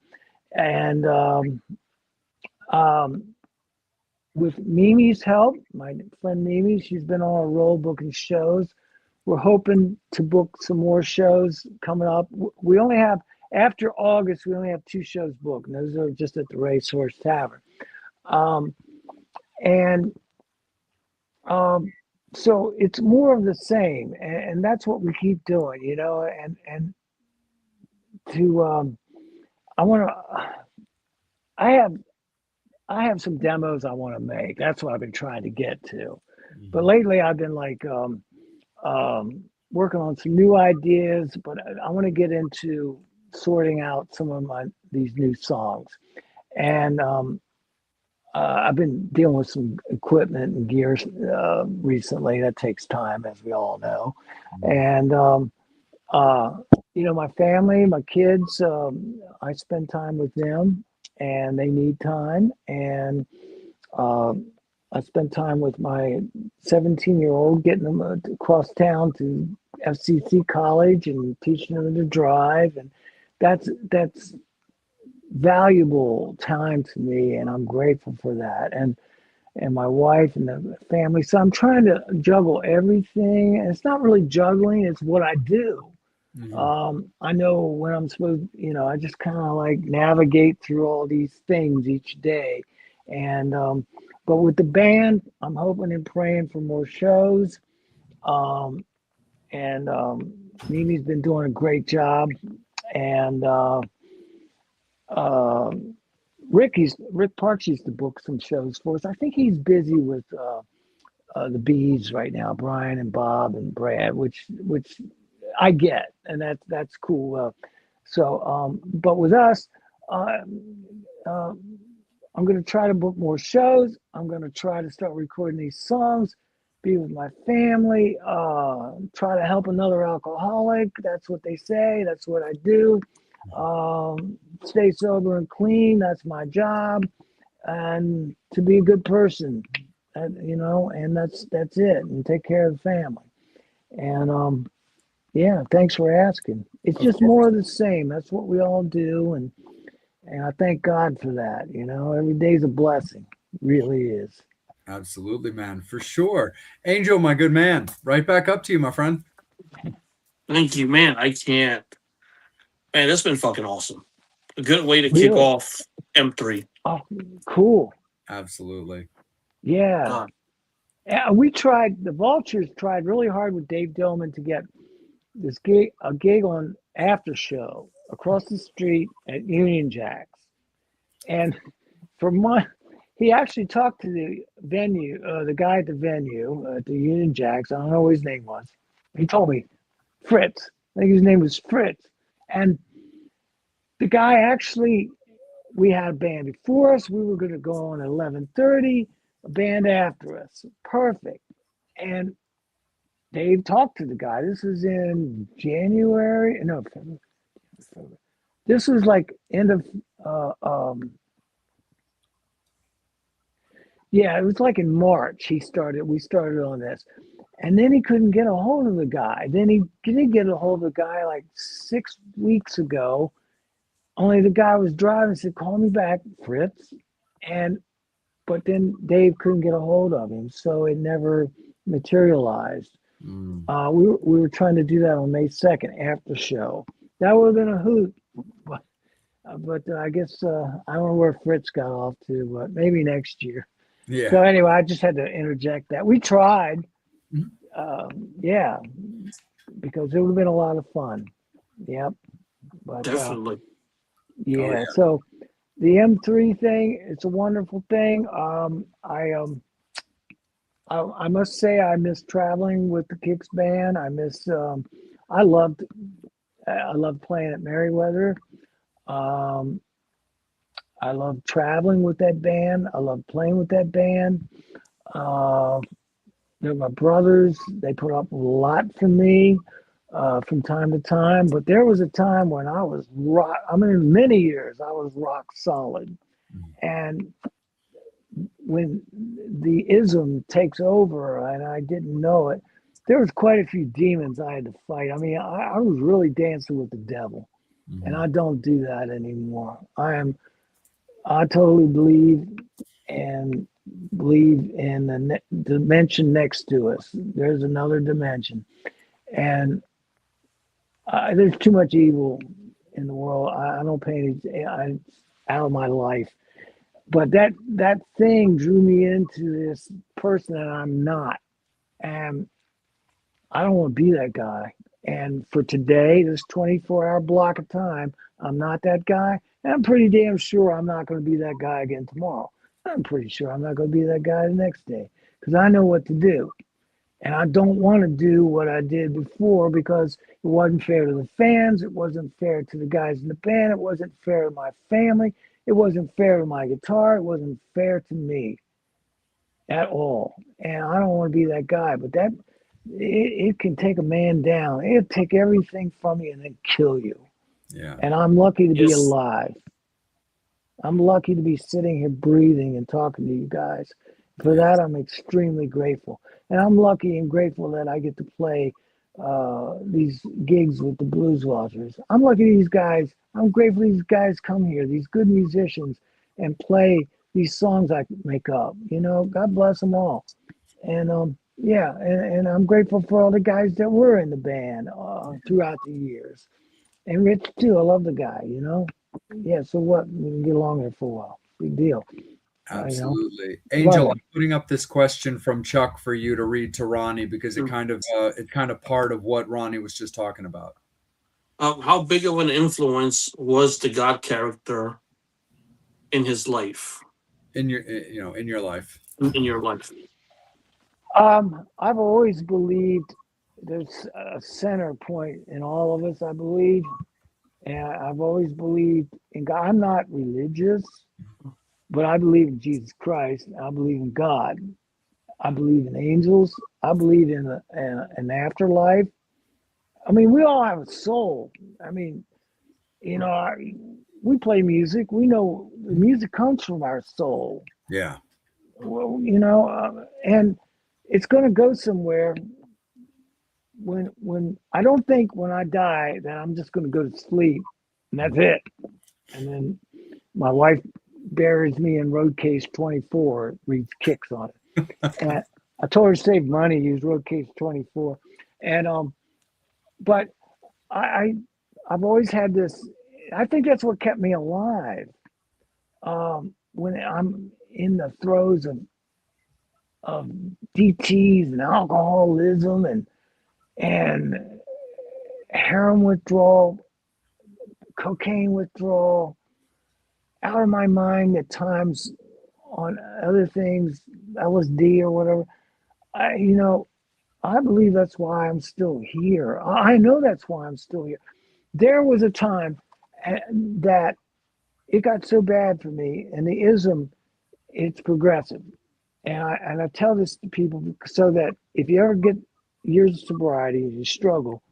With Mimi's help, my friend Mimi, she's been on a roll booking shows. We're hoping to book some more shows coming up. We only have, after August, we only have 2 shows booked. And those are just at the Racehorse Tavern. So it's more of the same, and that's what we keep doing, and to I have some demos I want to make. That's what I've been trying to get to. Mm-hmm. But lately I've been like working on some new ideas, but I want to get into sorting out some of these new songs. And I've been dealing with some equipment and gear recently. That takes time, as we all know. And, my family, my kids, I spend time with them. and they need time. And I spent time with my 17-year-old, getting them across town to FCC college and teaching them to drive. And that's valuable time to me, and I'm grateful for that. And my wife and the family. So I'm trying to juggle everything. And it's not really juggling, it's what I do. I know when I'm supposed, I just kind of like navigate through all these things each day. And, but with the band, I'm hoping and praying for more shows. And Mimi's been doing a great job. And uh, Rick Parks used to book some shows for us. I think he's busy with the Bees right now, Brian and Bob and Brad, which I get, and that's cool. But with us, uh, uh, I'm going to try to book more shows. I'm going to try to start recording these songs, be with my family, try to help another alcoholic. That's what they say. That's what I do. Stay sober and clean. That's my job, and to be a good person, and that's it. And take care of the family. And yeah, thanks for asking. It's just more of the same. That's what we all do, and I thank God for that. Every day's a blessing. It really is. Absolutely, man, for sure. Angel, my good man, right back up to you, my friend. Thank you, man. I can't. Man, that's been fucking awesome. A good way to kick Really? off M3. Oh, cool. Absolutely. Yeah. The Vultures tried really hard with Dave Dillman to get a gig on After Show across the street at Union Jacks. And he actually talked to the venue, the guy at the venue at the Union Jacks. I don't know what his name was. He told me, Fritz. I think his name was Fritz. And the guy actually, we had a band before us. We were going to go on at 11:30, a band after us. Perfect. And Dave talked to the guy. This was in January. No, February. This was like end of, yeah, it was like in March. We started on this. And then he couldn't get a hold of the guy. Then he did get a hold of the guy like 6 weeks ago. Only the guy was driving, said, "Call me back, Fritz." But then Dave couldn't get a hold of him, so it never materialized. We were trying to do that on May 2nd after show. That would have been a hoot, but I guess I don't know where Fritz got off to, but maybe next year. Yeah. So anyway, I just had to interject that. We tried, yeah, because it would have been a lot of fun. Yep. But Definitely. yeah. So the M3 thing, it's a wonderful thing. I must say I miss traveling with the Kicks band. I loved playing at Merriweather. I love traveling with that band. I love playing with that band. They're my brothers. They put up a lot for me from time to time. But there was a time when many years I was rock solid. And when the ism takes over and I didn't know it, there was quite a few demons I had to fight. I mean, I was really dancing with the devil. And I don't do that anymore. I totally believe in the dimension next to us. There's another dimension, and there's too much evil in the world. I don't pay any out of my life. But that thing drew me into this person that I'm not, and I don't want to be that guy. And for today, this 24-hour block of time, I'm not that guy. And I'm pretty damn sure I'm not going to be that guy again tomorrow. I'm pretty sure I'm not going to be that guy the next day because I know what to do. And I don't want to do what I did before because it wasn't fair to the fans. It wasn't fair to the guys in the band. It wasn't fair to my family. It wasn't fair to my guitar. It wasn't fair to me at all. And I don't want to be that guy. But it can take a man down. It'll take everything from you and then kill you. Yeah. And I'm lucky to be Yes. alive. I'm lucky to be sitting here breathing and talking to you guys. For Yes. that, I'm extremely grateful. And I'm lucky and grateful that I get to play these gigs with the Blues Vultures. I'm lucky these guys, I'm grateful these guys come here, these good musicians, and play these songs I make up. You know, God bless them all. And yeah, and I'm grateful for all the guys that were in the band throughout the years. And Rich too, I love the guy, you know. Yeah, so what? We can get along here for a while. Big deal. You know, Absolutely. love Angel, I'm him. putting up this question from Chuck for you to read to Ronnie because Sure. it's kind of part of what Ronnie was just talking about How big of an influence was the God character in his life, in your in your life. in your life? I've always believed there's a center point in all of us, I believe. And I've always believed in God. I'm not religious, but I believe in Jesus Christ. I believe in God. I believe in angels. I believe in an afterlife. I mean, we all have a soul. I mean, you know, we play music. We know the music comes from our soul. Yeah. Well, you know, and it's going to go somewhere. When I don't think when I die that I'm just going to go to sleep and that's it. And then my wife buries me in road case 24. It reads kicks on it. And I told her to save money, use road case 24. And but I, I I've always had this. I think that's what kept me alive. When I'm in the throes of DTs and alcoholism and heroin withdrawal, cocaine withdrawal, out of my mind at times on other things, LSD or whatever. You know, I believe that's why I'm still here. I know that's why I'm still here. There was a time that it got so bad for me, and the ism, it's progressive. And I tell this to people so that if you ever get years of sobriety, if you struggle,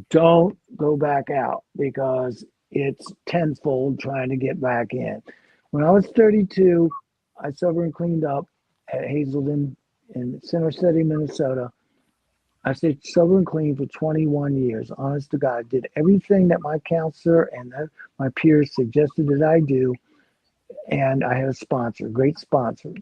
don't go back out because it's tenfold trying to get back in. When I was 32, I sober and cleaned up at Hazelden in Center City, Minnesota. I stayed sober and clean for 21 years. Honest to God, I did everything that my counselor and my peers suggested that I do. And I had a sponsor, great sponsor.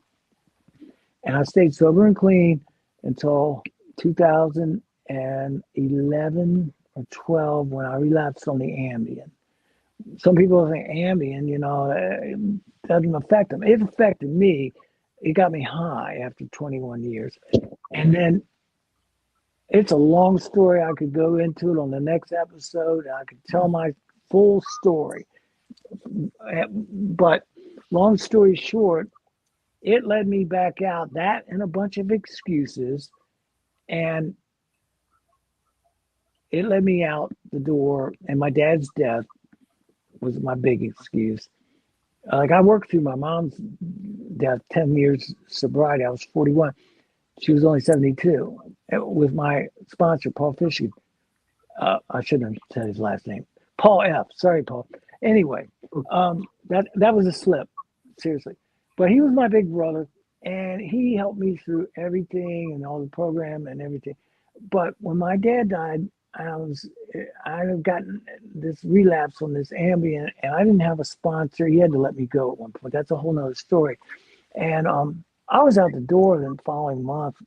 And I stayed sober and clean until 2011 or 12 when I relapsed on the Ambien. Some people think Ambien, you know, it doesn't affect them. It affected me. It got me high after 21 years. And then it's a long story. I could go into it on the next episode. I could tell my full story. But long story short, it led me back out, that and a bunch of excuses. And it led me out the door. And my dad's death was my big excuse. Like I worked through my mom's death, 10 years sobriety. I was 41. She was only 72 with my sponsor, Paul Fisher. I shouldn't have said his last name. Paul F. Sorry, Paul. Anyway, that was a slip, seriously. But he was my big brother, and he helped me through everything and all the program and everything. But when my dad died, I had gotten this relapse on this Ambien, and I didn't have a sponsor. He had to let me go at one point. That's a whole nother story. And I was out the door the following month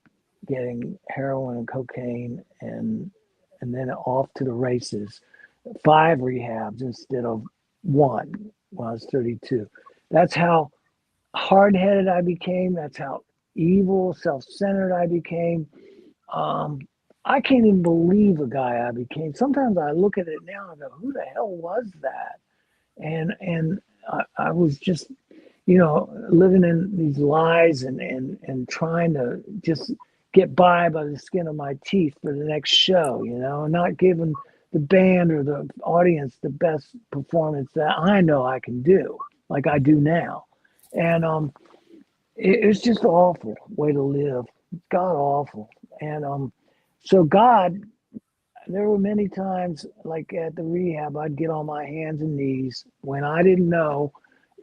getting heroin and cocaine and then off to the races. 5 rehabs instead of 1 when I was 32. That's how hard-headed I became. That's how evil, self-centered I became. Um, I can't even believe the guy I became. Sometimes I look at it now and go, "Who the hell was that?" And I was just, you know, living in these lies and trying to just get by the skin of my teeth for the next show, you know, not giving the band or the audience the best performance that I know I can do, like I do now. And it's just an awful way to live. God awful. And so God, there were many times like at the rehab, I'd get on my hands and knees when I didn't know.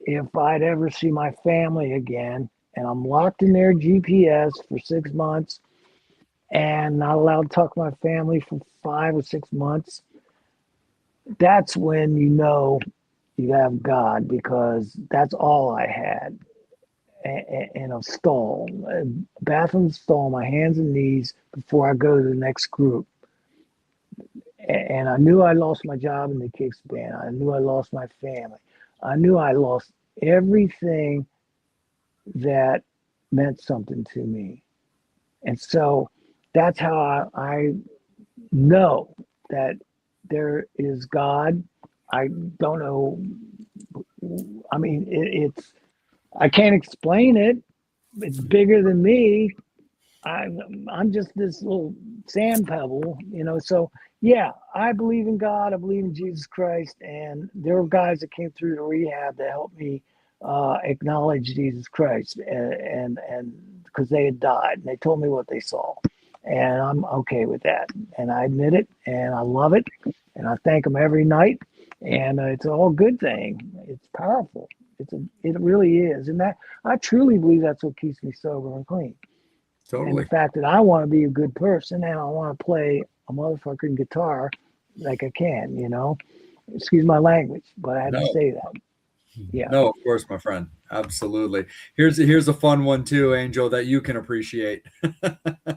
if I'd ever see my family again, and I'm locked in their GPS for 6 months and not allowed to talk to my family for 5 or 6 months. That's when you know you have God, because that's all I had in a stall, a bathroom stall, my hands and knees before I go to the next group. And I knew I lost my job in the Kicks band. I knew I lost my family. I knew I lost everything that meant something to me. And so that's how I know that there is God. I don't know. I mean, it's, I can't explain it. It's bigger than me. I'm just this little sand pebble, you know. So yeah, I believe in God. I believe in Jesus Christ, and there were guys that came through the rehab that helped me acknowledge Jesus Christ, and because they had died, and they told me what they saw, and I'm okay with that, and I admit it, and I love it, and I thank them every night, and it's all good thing. It's powerful. It really is, and that I truly believe that's what keeps me sober and clean. And the Totally. fact that I want to be a good person and I want to play a motherfucking guitar like I can, you know. Excuse my language, but I had to No, say that. Yeah. no, of course, my friend. Absolutely. Here's a fun one too, Angel, that you can appreciate.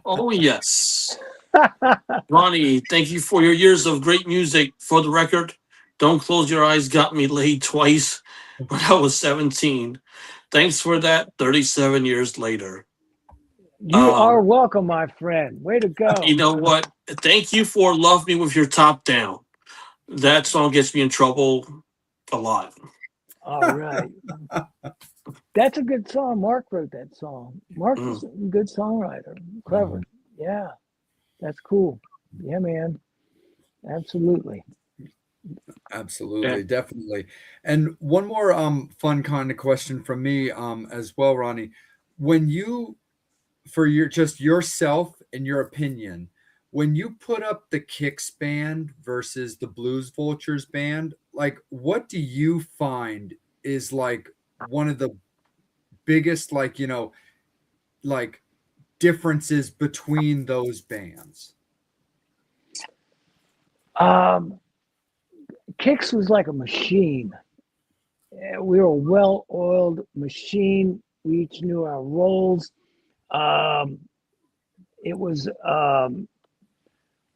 Oh, yes. Ronnie, thank you for your years of great music. For the record, Don't Close Your Eyes got me laid twice when I was 17. Thanks for that 37 years later. You are Um, welcome, my friend. Way to go. you know what? Thank you for Love Me With Your Top Down. That song gets me in trouble a lot. All right. That's a good song. Mark wrote that song. Mark's Mm. a good songwriter. Clever. Mhm. Yeah. That's cool. Yeah, man. Absolutely. Yeah. Absolutely, definitely. And one more fun kind of question from me as well, Ronnie. When you, for your just yourself and your opinion, when you put up the Kicks band versus the Blues Vultures band, like what do you find is like one of the biggest, like, like differences between those bands? Um, Kicks was like a machine. We were a well-oiled machine. We each knew our roles. Um, it was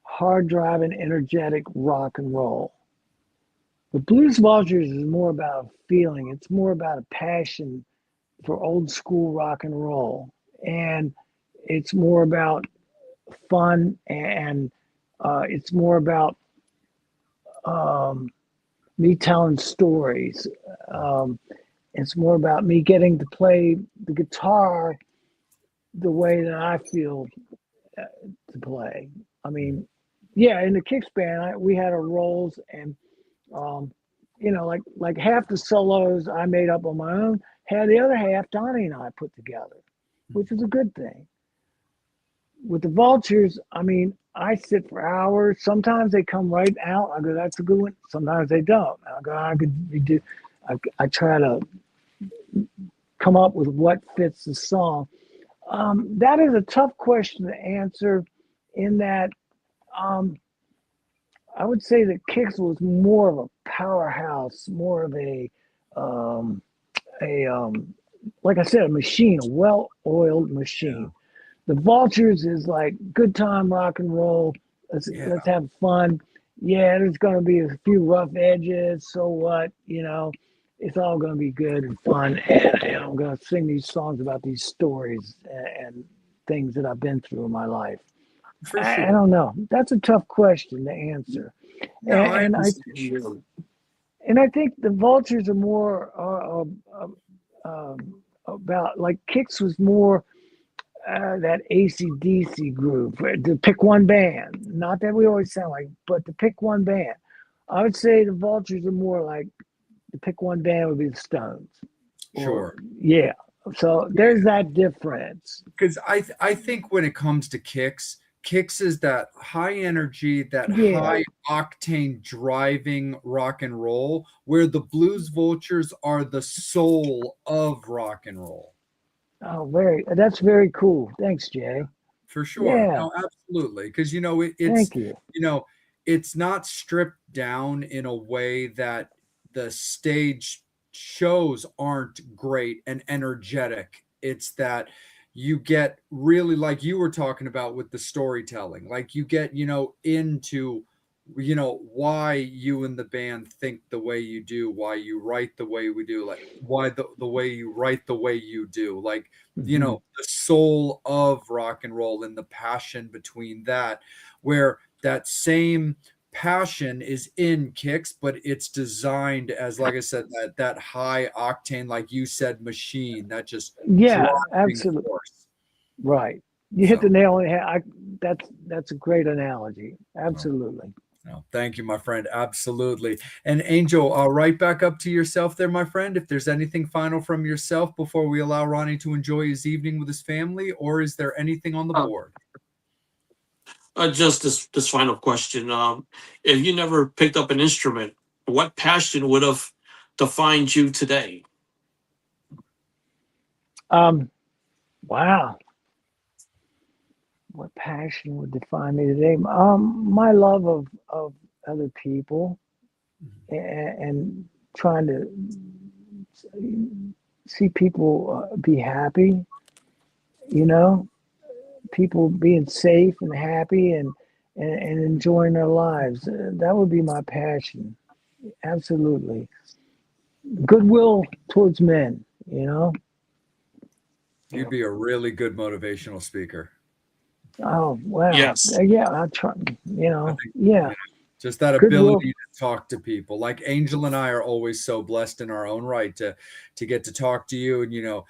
hard driving, energetic rock and roll. The Blues Vultures is more about a feeling. It's more about a passion for old school rock and roll, and it's more about fun, and it's more about um, me telling stories. Um, it's more about me getting to play the guitar the way that I feel to play. I mean, yeah, in the Kicks band, we had our roles, and um, you know, like half the solos I made up on my own, had the other half Donnie and I put together, which was a good thing. With the Vultures, I mean, I sit for hours. Sometimes they come right out. I go, that's a good one. Sometimes they don't. I go, I could do. I try to come up with what fits the song. That is a tough question to answer. In that, um, I would say that Kicks was more of a powerhouse, more of um, a like I said, a machine, a well-oiled Yeah. machine. The Vultures is like good time rock and roll. Yeah. Let's have fun. Yeah, there's gonna be a few rough edges. So what? You know, it's all gonna be good and fun. And I'm gonna sing these songs about these stories and things that I've been through in my life. For I sure. don't know. That's a tough question to answer. No, I And I understand. Yeah. and I think the Vultures are more about, like, Kicks was more that AC/DC group, to pick one band. Not that we always sound like, but to pick one band. I would say the Vultures are more like, to pick one band would be the Stones. Or, Sure. yeah. So there's that difference. Because I think when it comes to Kicks, Kicks is that high energy, that Yeah. high octane driving rock and roll, where the Blues Vultures are the soul of rock and roll. Oh, that's very cool. Thanks, Jay. For sure. Yeah. No, absolutely. Because Thank you. it's not stripped down in a way that the stage shows aren't great and energetic. It's that you get really, like you were talking about with the storytelling, like you get, into why you and the band think the way you do, why you write the way we do, like why the way you write the way you do, like the soul of rock and roll and the passion between that, where that same passion is in Kicks, but it's designed as, like I said, that high octane, like you said, machine that just Yeah, driving absolutely. force. Right. You hit So- the nail on the head. That's a great analogy. Absolutely. No, thank you, my friend. Absolutely. And Angel, right back up to yourself there, my friend. If there's anything final from yourself before we allow Ronnie to enjoy his evening with his family, or is there anything on the board? Just this final question. If you never picked up an instrument, what passion would have defined you today? Wow. What passion would define me today? My love of other people and trying to see people be happy, people being safe and happy and enjoying their lives. That would be my passion. Absolutely. Goodwill towards men, You'd be a really good motivational speaker. Oh, wow. Yes. Yeah, I try, yeah. Just that Goodwill. ability to talk to people. Like Angel and I are always so blessed in our own right to get to talk to you and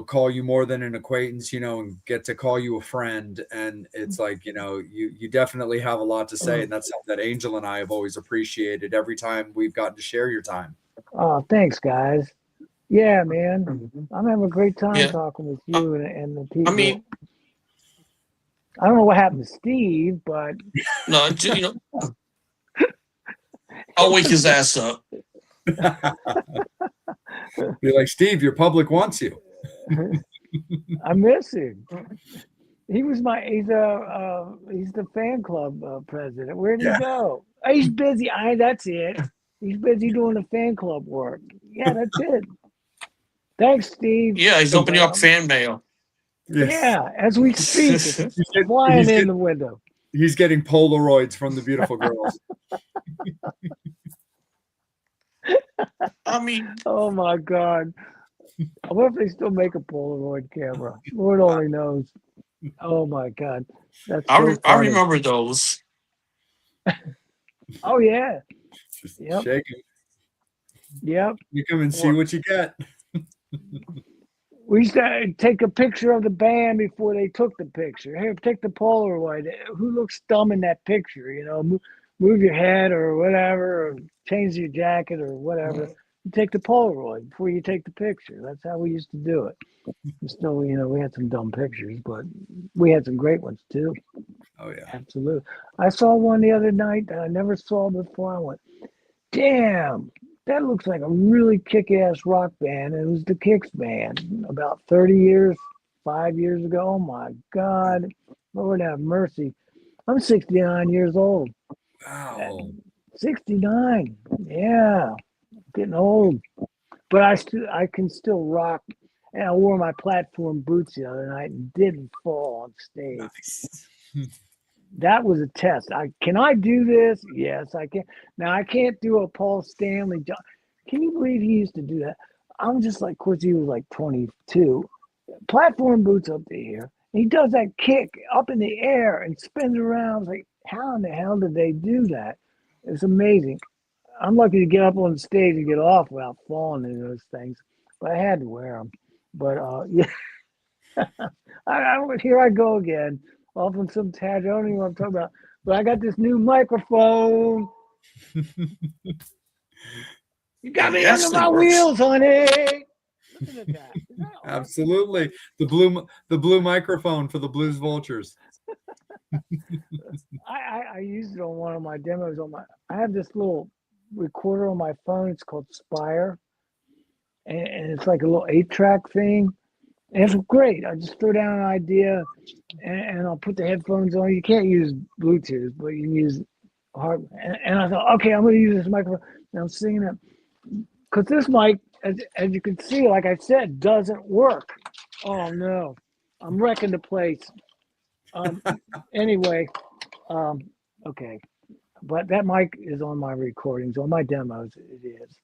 call you more than an acquaintance, and get to call you a friend. And it's like, you definitely have a lot to say. And that's something that Angel and I have always appreciated every time we've gotten to share your time. Oh, thanks, guys. Yeah, man. I'm having a great time Yeah. talking with you and the people. I mean, I don't know what happened to Steve, but no, I'll wake his ass up. Be like, Steve, your public wants you. I miss him. He was he's the fan club president. Where'd he go? Oh, he's busy. That's it. He's busy doing the fan club work. Yeah, that's it. Thanks, Steve. Yeah, he's opening up fan mail. Yes. Yeah, as we speak, it's flying in the window. He's getting Polaroids from the beautiful girls. I mean, oh my God. I wonder if they still make a Polaroid camera. Lord only knows. Oh my God. That's so I remember those. Oh yeah. Just Yep. shake it. Yep. You come and see what you get. We used to take a picture of the band before they took the picture. Here, take the Polaroid. Who looks dumb in that picture? Move your head or whatever, or change your jacket or whatever. You take the Polaroid before you take the picture. That's how we used to do it. Still, we had some dumb pictures, but we had some great ones too. Oh yeah, absolutely. I saw one the other night that I never saw before. I went, damn. That looks like a really kick-ass rock band. It was the Kicks band about 5 years ago. Oh my God. Lord have mercy. I'm 69 years old. wow. 69. Yeah. Getting old. But I can still rock. And I wore my platform boots the other night and didn't fall on stage. Nice. That was a test. Can I do this? Yes, I can. Now I can't do a Paul Stanley. Can you believe he used to do that? I'm just like, of course, he was like 22. Platform boots up to here. He does that kick up in the air and spins around. I was like, how in the hell did they do that? It's amazing. I'm lucky to get up on the stage and get off without falling into those things, but I had to wear them. But yeah, here I go again. Off on some tangent. I don't even know what I'm talking about. But I got this new microphone. You got me under my wheels, honey. Look at that. Absolutely. The blue microphone for the Blues Vultures. I used it on one of my demos I have this little recorder on my phone. It's called Spire, and it's like a little 8-track thing. And it's great. I just throw down an idea, and I'll put the headphones on. You can't use Bluetooth, but you can use hard. And I thought, okay, I'm going to use this microphone. And I'm singing it because this mic, as you can see, like I said, doesn't work. Oh no, I'm wrecking the place. Anyway, okay, but that mic is on my recordings, on my demos. It is.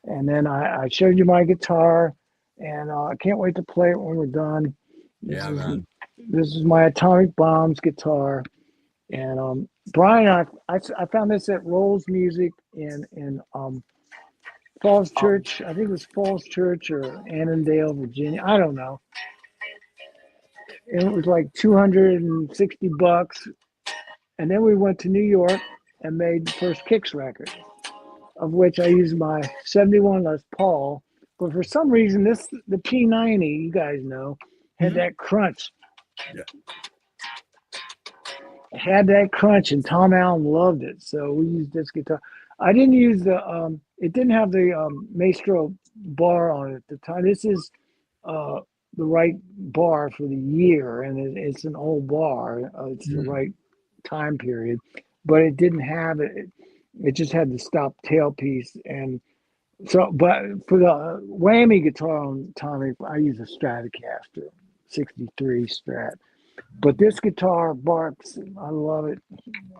And then I showed you my guitar, and I can't wait to play it when we're done. Man. This is my Atomic Bombs guitar, and Brian, I found this at Rolls Music in Falls Church. I think it was Falls Church or Annandale, Virginia. I don't know. And it was like $260, and then we went to New York and made the first Kicks record, of which I used my 71 Les Paul. But for some reason, the P90, you guys know, had that crunch. Yeah. It had that crunch, and Tom Allen loved it. So we used this guitar. I didn't use it didn't have the Maestro bar on it at the time. This is the right bar for the year, and it's an old bar. It's the right time period, but it didn't have it. It just had the stop tailpiece, and so. But for the whammy guitar on Tommy, I use a Stratocaster, '63 Strat. But this guitar barks. I love it.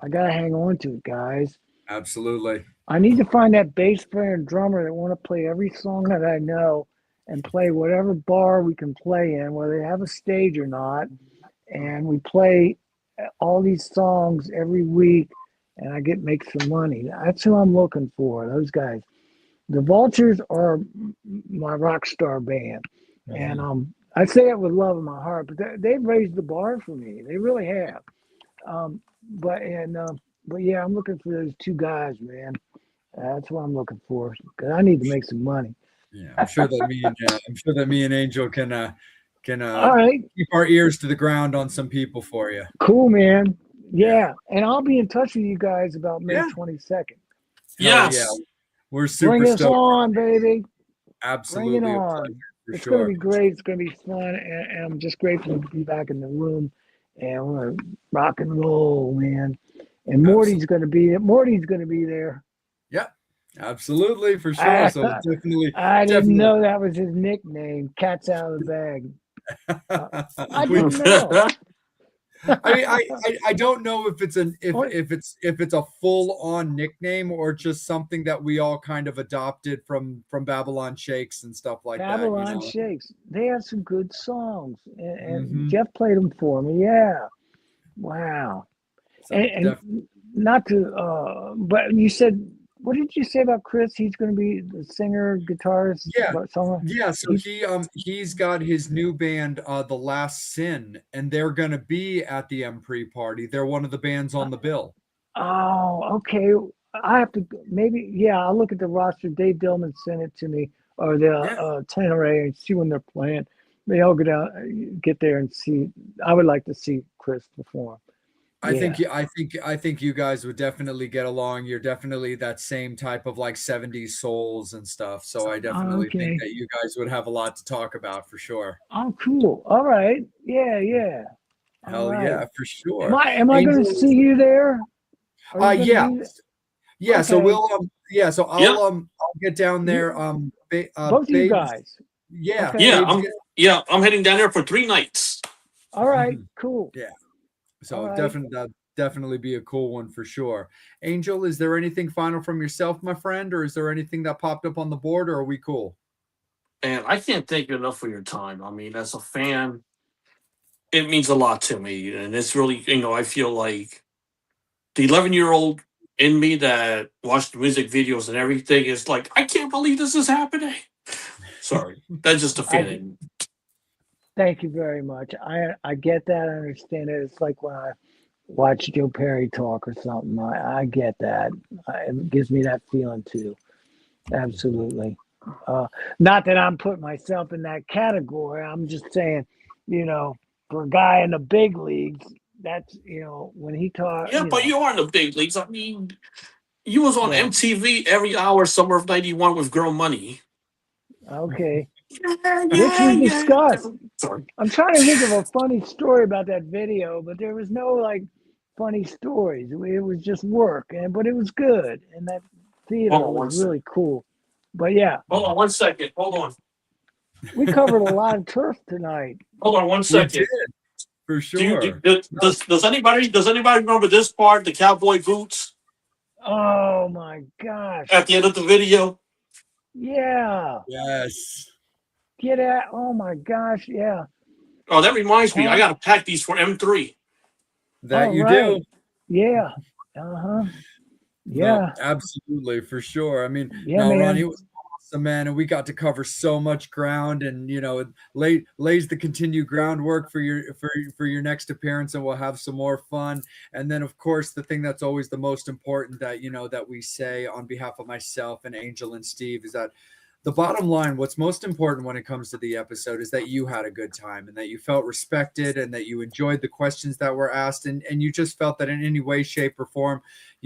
I gotta hang on to it, guys. Absolutely. I need to find that bass player and drummer that want to play every song that I know and play whatever bar we can play in, whether they have a stage or not. And we play all these songs every week, and I make some money. That's who I'm looking for, those guys. The Vultures are my rock star band. And I say it with love in my heart, but they've raised the bar for me. They really have. But yeah, I'm looking for those two guys, man. That's what I'm looking for, because I need to make some money. Yeah, I'm sure that me and Angel can All right, keep our ears to the ground on some people for you. cool, man. Yeah, and I'll be in touch with you guys about May 22nd. Yes. Yeah, we're super Bring us stoked. on, baby. Absolutely, Bring it a on. pleasure, for It's sure. going to be great. It's going to be fun, and I'm just grateful to be back in the room, and we're gonna rock and roll, man. And Morty's going to be there. Yeah, absolutely, for sure. So definitely. I didn't know that was his nickname. Cat's out of the bag. I didn't know. I mean, I don't know if it's if it's a full on nickname or just something that we all kind of adopted from Babylon Shakes and stuff like Babylon that. You know? Shakes. They have some good songs, and Jeff played them for me. Yeah, wow. So And not to, but you said, what did you say about Chris? He's going to be the singer, guitarist, songwriter? Yeah. So he's got his new band, The Last Sin, and they're going to be at the Pre party. They're one of the bands on the bill. Oh, okay. I have to maybe. Yeah, I'll look at the roster. Dave Dillman sent it to me, or the Tenere, and see when they're playing. Maybe I'll get there and see. I would like to see Chris perform. I think you guys would definitely get along. You're definitely that same type of like 70s souls and stuff. So I definitely think that you guys would have a lot to talk about for sure. Oh, cool. All right. Yeah. Hell yeah, for sure. Am I going to see you there? Yeah. Okay. So we'll so I'll get down there. Both of you guys. Yeah. Okay. I'm heading down there for 3 nights. All right, cool. Yeah. So definitely be a cool one for sure. Angel, is there anything final from yourself, my friend, or is there anything that popped up on the board, or are we cool? And I can't thank you enough for your time. I mean, as a fan, it means a lot to me. And it's really, I feel like the 11-year-old in me that watched the music videos and everything is like, I can't believe this is happening. Sorry, that's just a feeling. Thank you very much. I get that. I understand it. It's like when I watch Joe Perry talk or something. I get that. It gives me that feeling too. Absolutely. Not that I'm putting myself in that category. I'm just saying, for a guy in the big leagues, that's, you know, when he taught, Yeah, you but know, you are in the big leagues. I mean, you was on well, MTV every hour, summer of '91 with Girl Money. okay, Yeah, which yeah, we yeah. discussed. Sorry. I'm trying to think of a funny story about that video, but there was no like funny stories. It was just work, and but it was good, and that Hold theater on was one second. really cool. But yeah, Hold on 1 second. Hold on. we covered a lot of turf tonight. Hold on one We did second. for Do you sure. does anybody remember this part? The cowboy boots Oh my gosh, at the end of the video. yeah, Yes, get at. Oh my gosh, yeah. Oh, that reminds me. I Cow. gotta pack these for M3. that All you do. right, yeah, uh-huh, No, yeah, absolutely, for sure. I mean, yeah, no, Ronnie, it man. was awesome, man, and we got to cover so much ground, and it lays the continued groundwork for your next appearance, and we'll have some more fun. And then, of course, the thing that's always the most important that that we say on behalf of myself and Angel and Steve is that the bottom line, what's most important when it comes to the episode is that you had a good time and that you felt respected and that you enjoyed the questions that were asked and you just felt that in any way, shape, or form,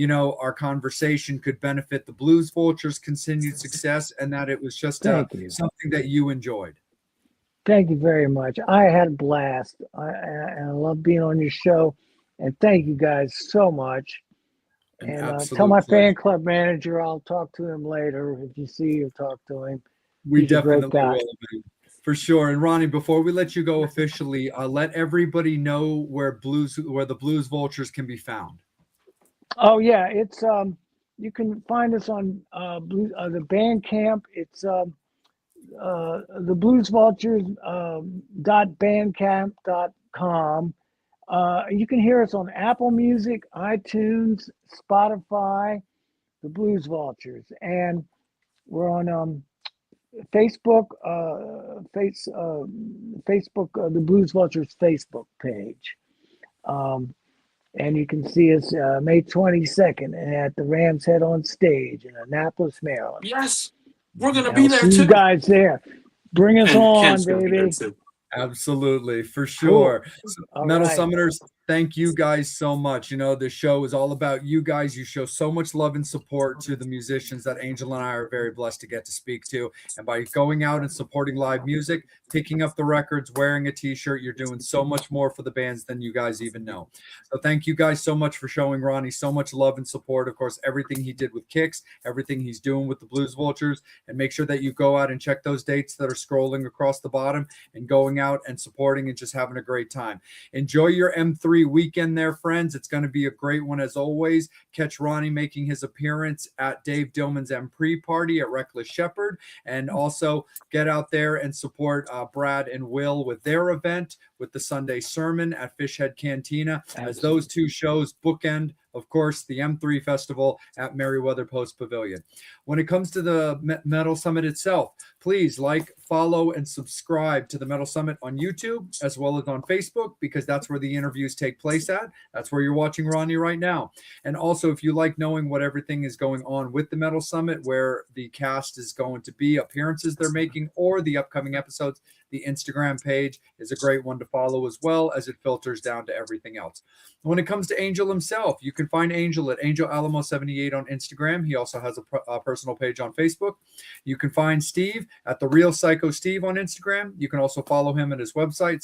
our conversation could benefit the Blues Vultures' continued success and that it was just Thank you. something that you enjoyed. Thank you very much. I had a blast. And I love being on your show. And thank you guys so much. An And tell absolute my pleasure. fan club manager I'll talk to him later. If you see or talk to him, We he's a great definitely guy. will, man. For sure. And Ronnie, before we let you go officially, let everybody know where the Blues Vultures can be found. Oh yeah, it's you can find us on the Bandcamp. It's the Blues Vultures .bandcamp.com. You can hear us on Apple Music, iTunes, Spotify, the Blues Vultures, and we're on Facebook, Facebook, the Blues Vultures Facebook page. Um, and you can see us May 22nd at the Rams Head on Stage in Annapolis, Maryland. Yes, we're gonna And be I'll there see you too. guys there. Bring us And on, Kent's gonna be there baby. too. Absolutely, for Cool. sure. So, All Metal right. Summoners, thank you guys so much. The show is all about you guys. You show so much love and support to the musicians that Angel and I are very blessed to get to speak to. And by going out and supporting live music, picking up the records, wearing a t-shirt, you're doing so much more for the bands than you guys even know. So thank you guys so much for showing Ronnie so much love and support. Of course, everything he did with Kicks, everything he's doing with the Blues Vultures, and make sure that you go out and check those dates that are scrolling across the bottom and going out and supporting and just having a great time. Enjoy your M3 weekend there, friends. It's going to be a great one as always. Catch Ronnie making his appearance at Dave Dillman's M3 party at Reckless Shepherd, and also get out there and support Brad and Will with their event with the Sunday sermon at Fishhead Cantina, as those two shows bookend, of course, the M3 Festival at Merriweather Post Pavilion. When it comes to the Metal Summit itself, please like, follow, and subscribe to the Metal Summit on YouTube as well as on Facebook, because that's where the interviews take place at. That's where you're watching Ronnie right now. And also, if you like knowing what everything is going on with the Metal Summit, where the cast is going to be, appearances they're making, or the upcoming episodes, the Instagram page is a great one to follow, as well as it filters down to everything else. When it comes to Angel himself, you can find Angel at Angel Alamo 78 on Instagram. He also has a personal page on Facebook. You can find Steve at The Real Psycho Steve on Instagram. You can also follow him at his website,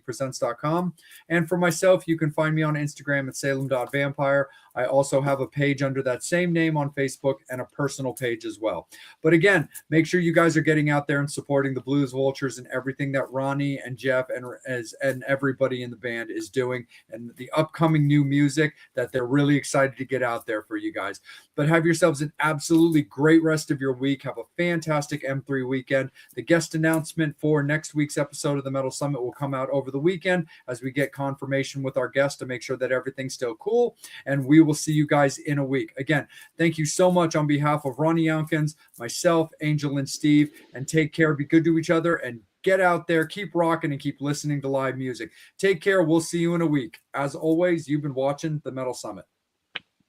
psychostevepresents.com. And for myself, you can find me on Instagram at salem.vampire. I also have a page under that same name on Facebook and a personal page as well. But again, make sure you guys are getting out there and supporting the Blues Vultures and everything that Ronnie and Jeff and everybody in the band is doing, and the upcoming new music that they're really excited to get out there for you guys. But have yourselves an absolutely great rest of your week. Have a fantastic M3 weekend. The guest announcement for next week's episode of the Metal Summit will come out over the weekend as we get confirmation with our guest to make sure that everything's still cool. And we will see you guys in a week. Again, thank you so much on behalf of Ronnie Younkins, myself, Angel, and Steve. And take care. Be good to each other and get out there. Keep rocking and keep listening to live music. Take care. We'll see you in a week. As always, you've been watching the Metal Summit.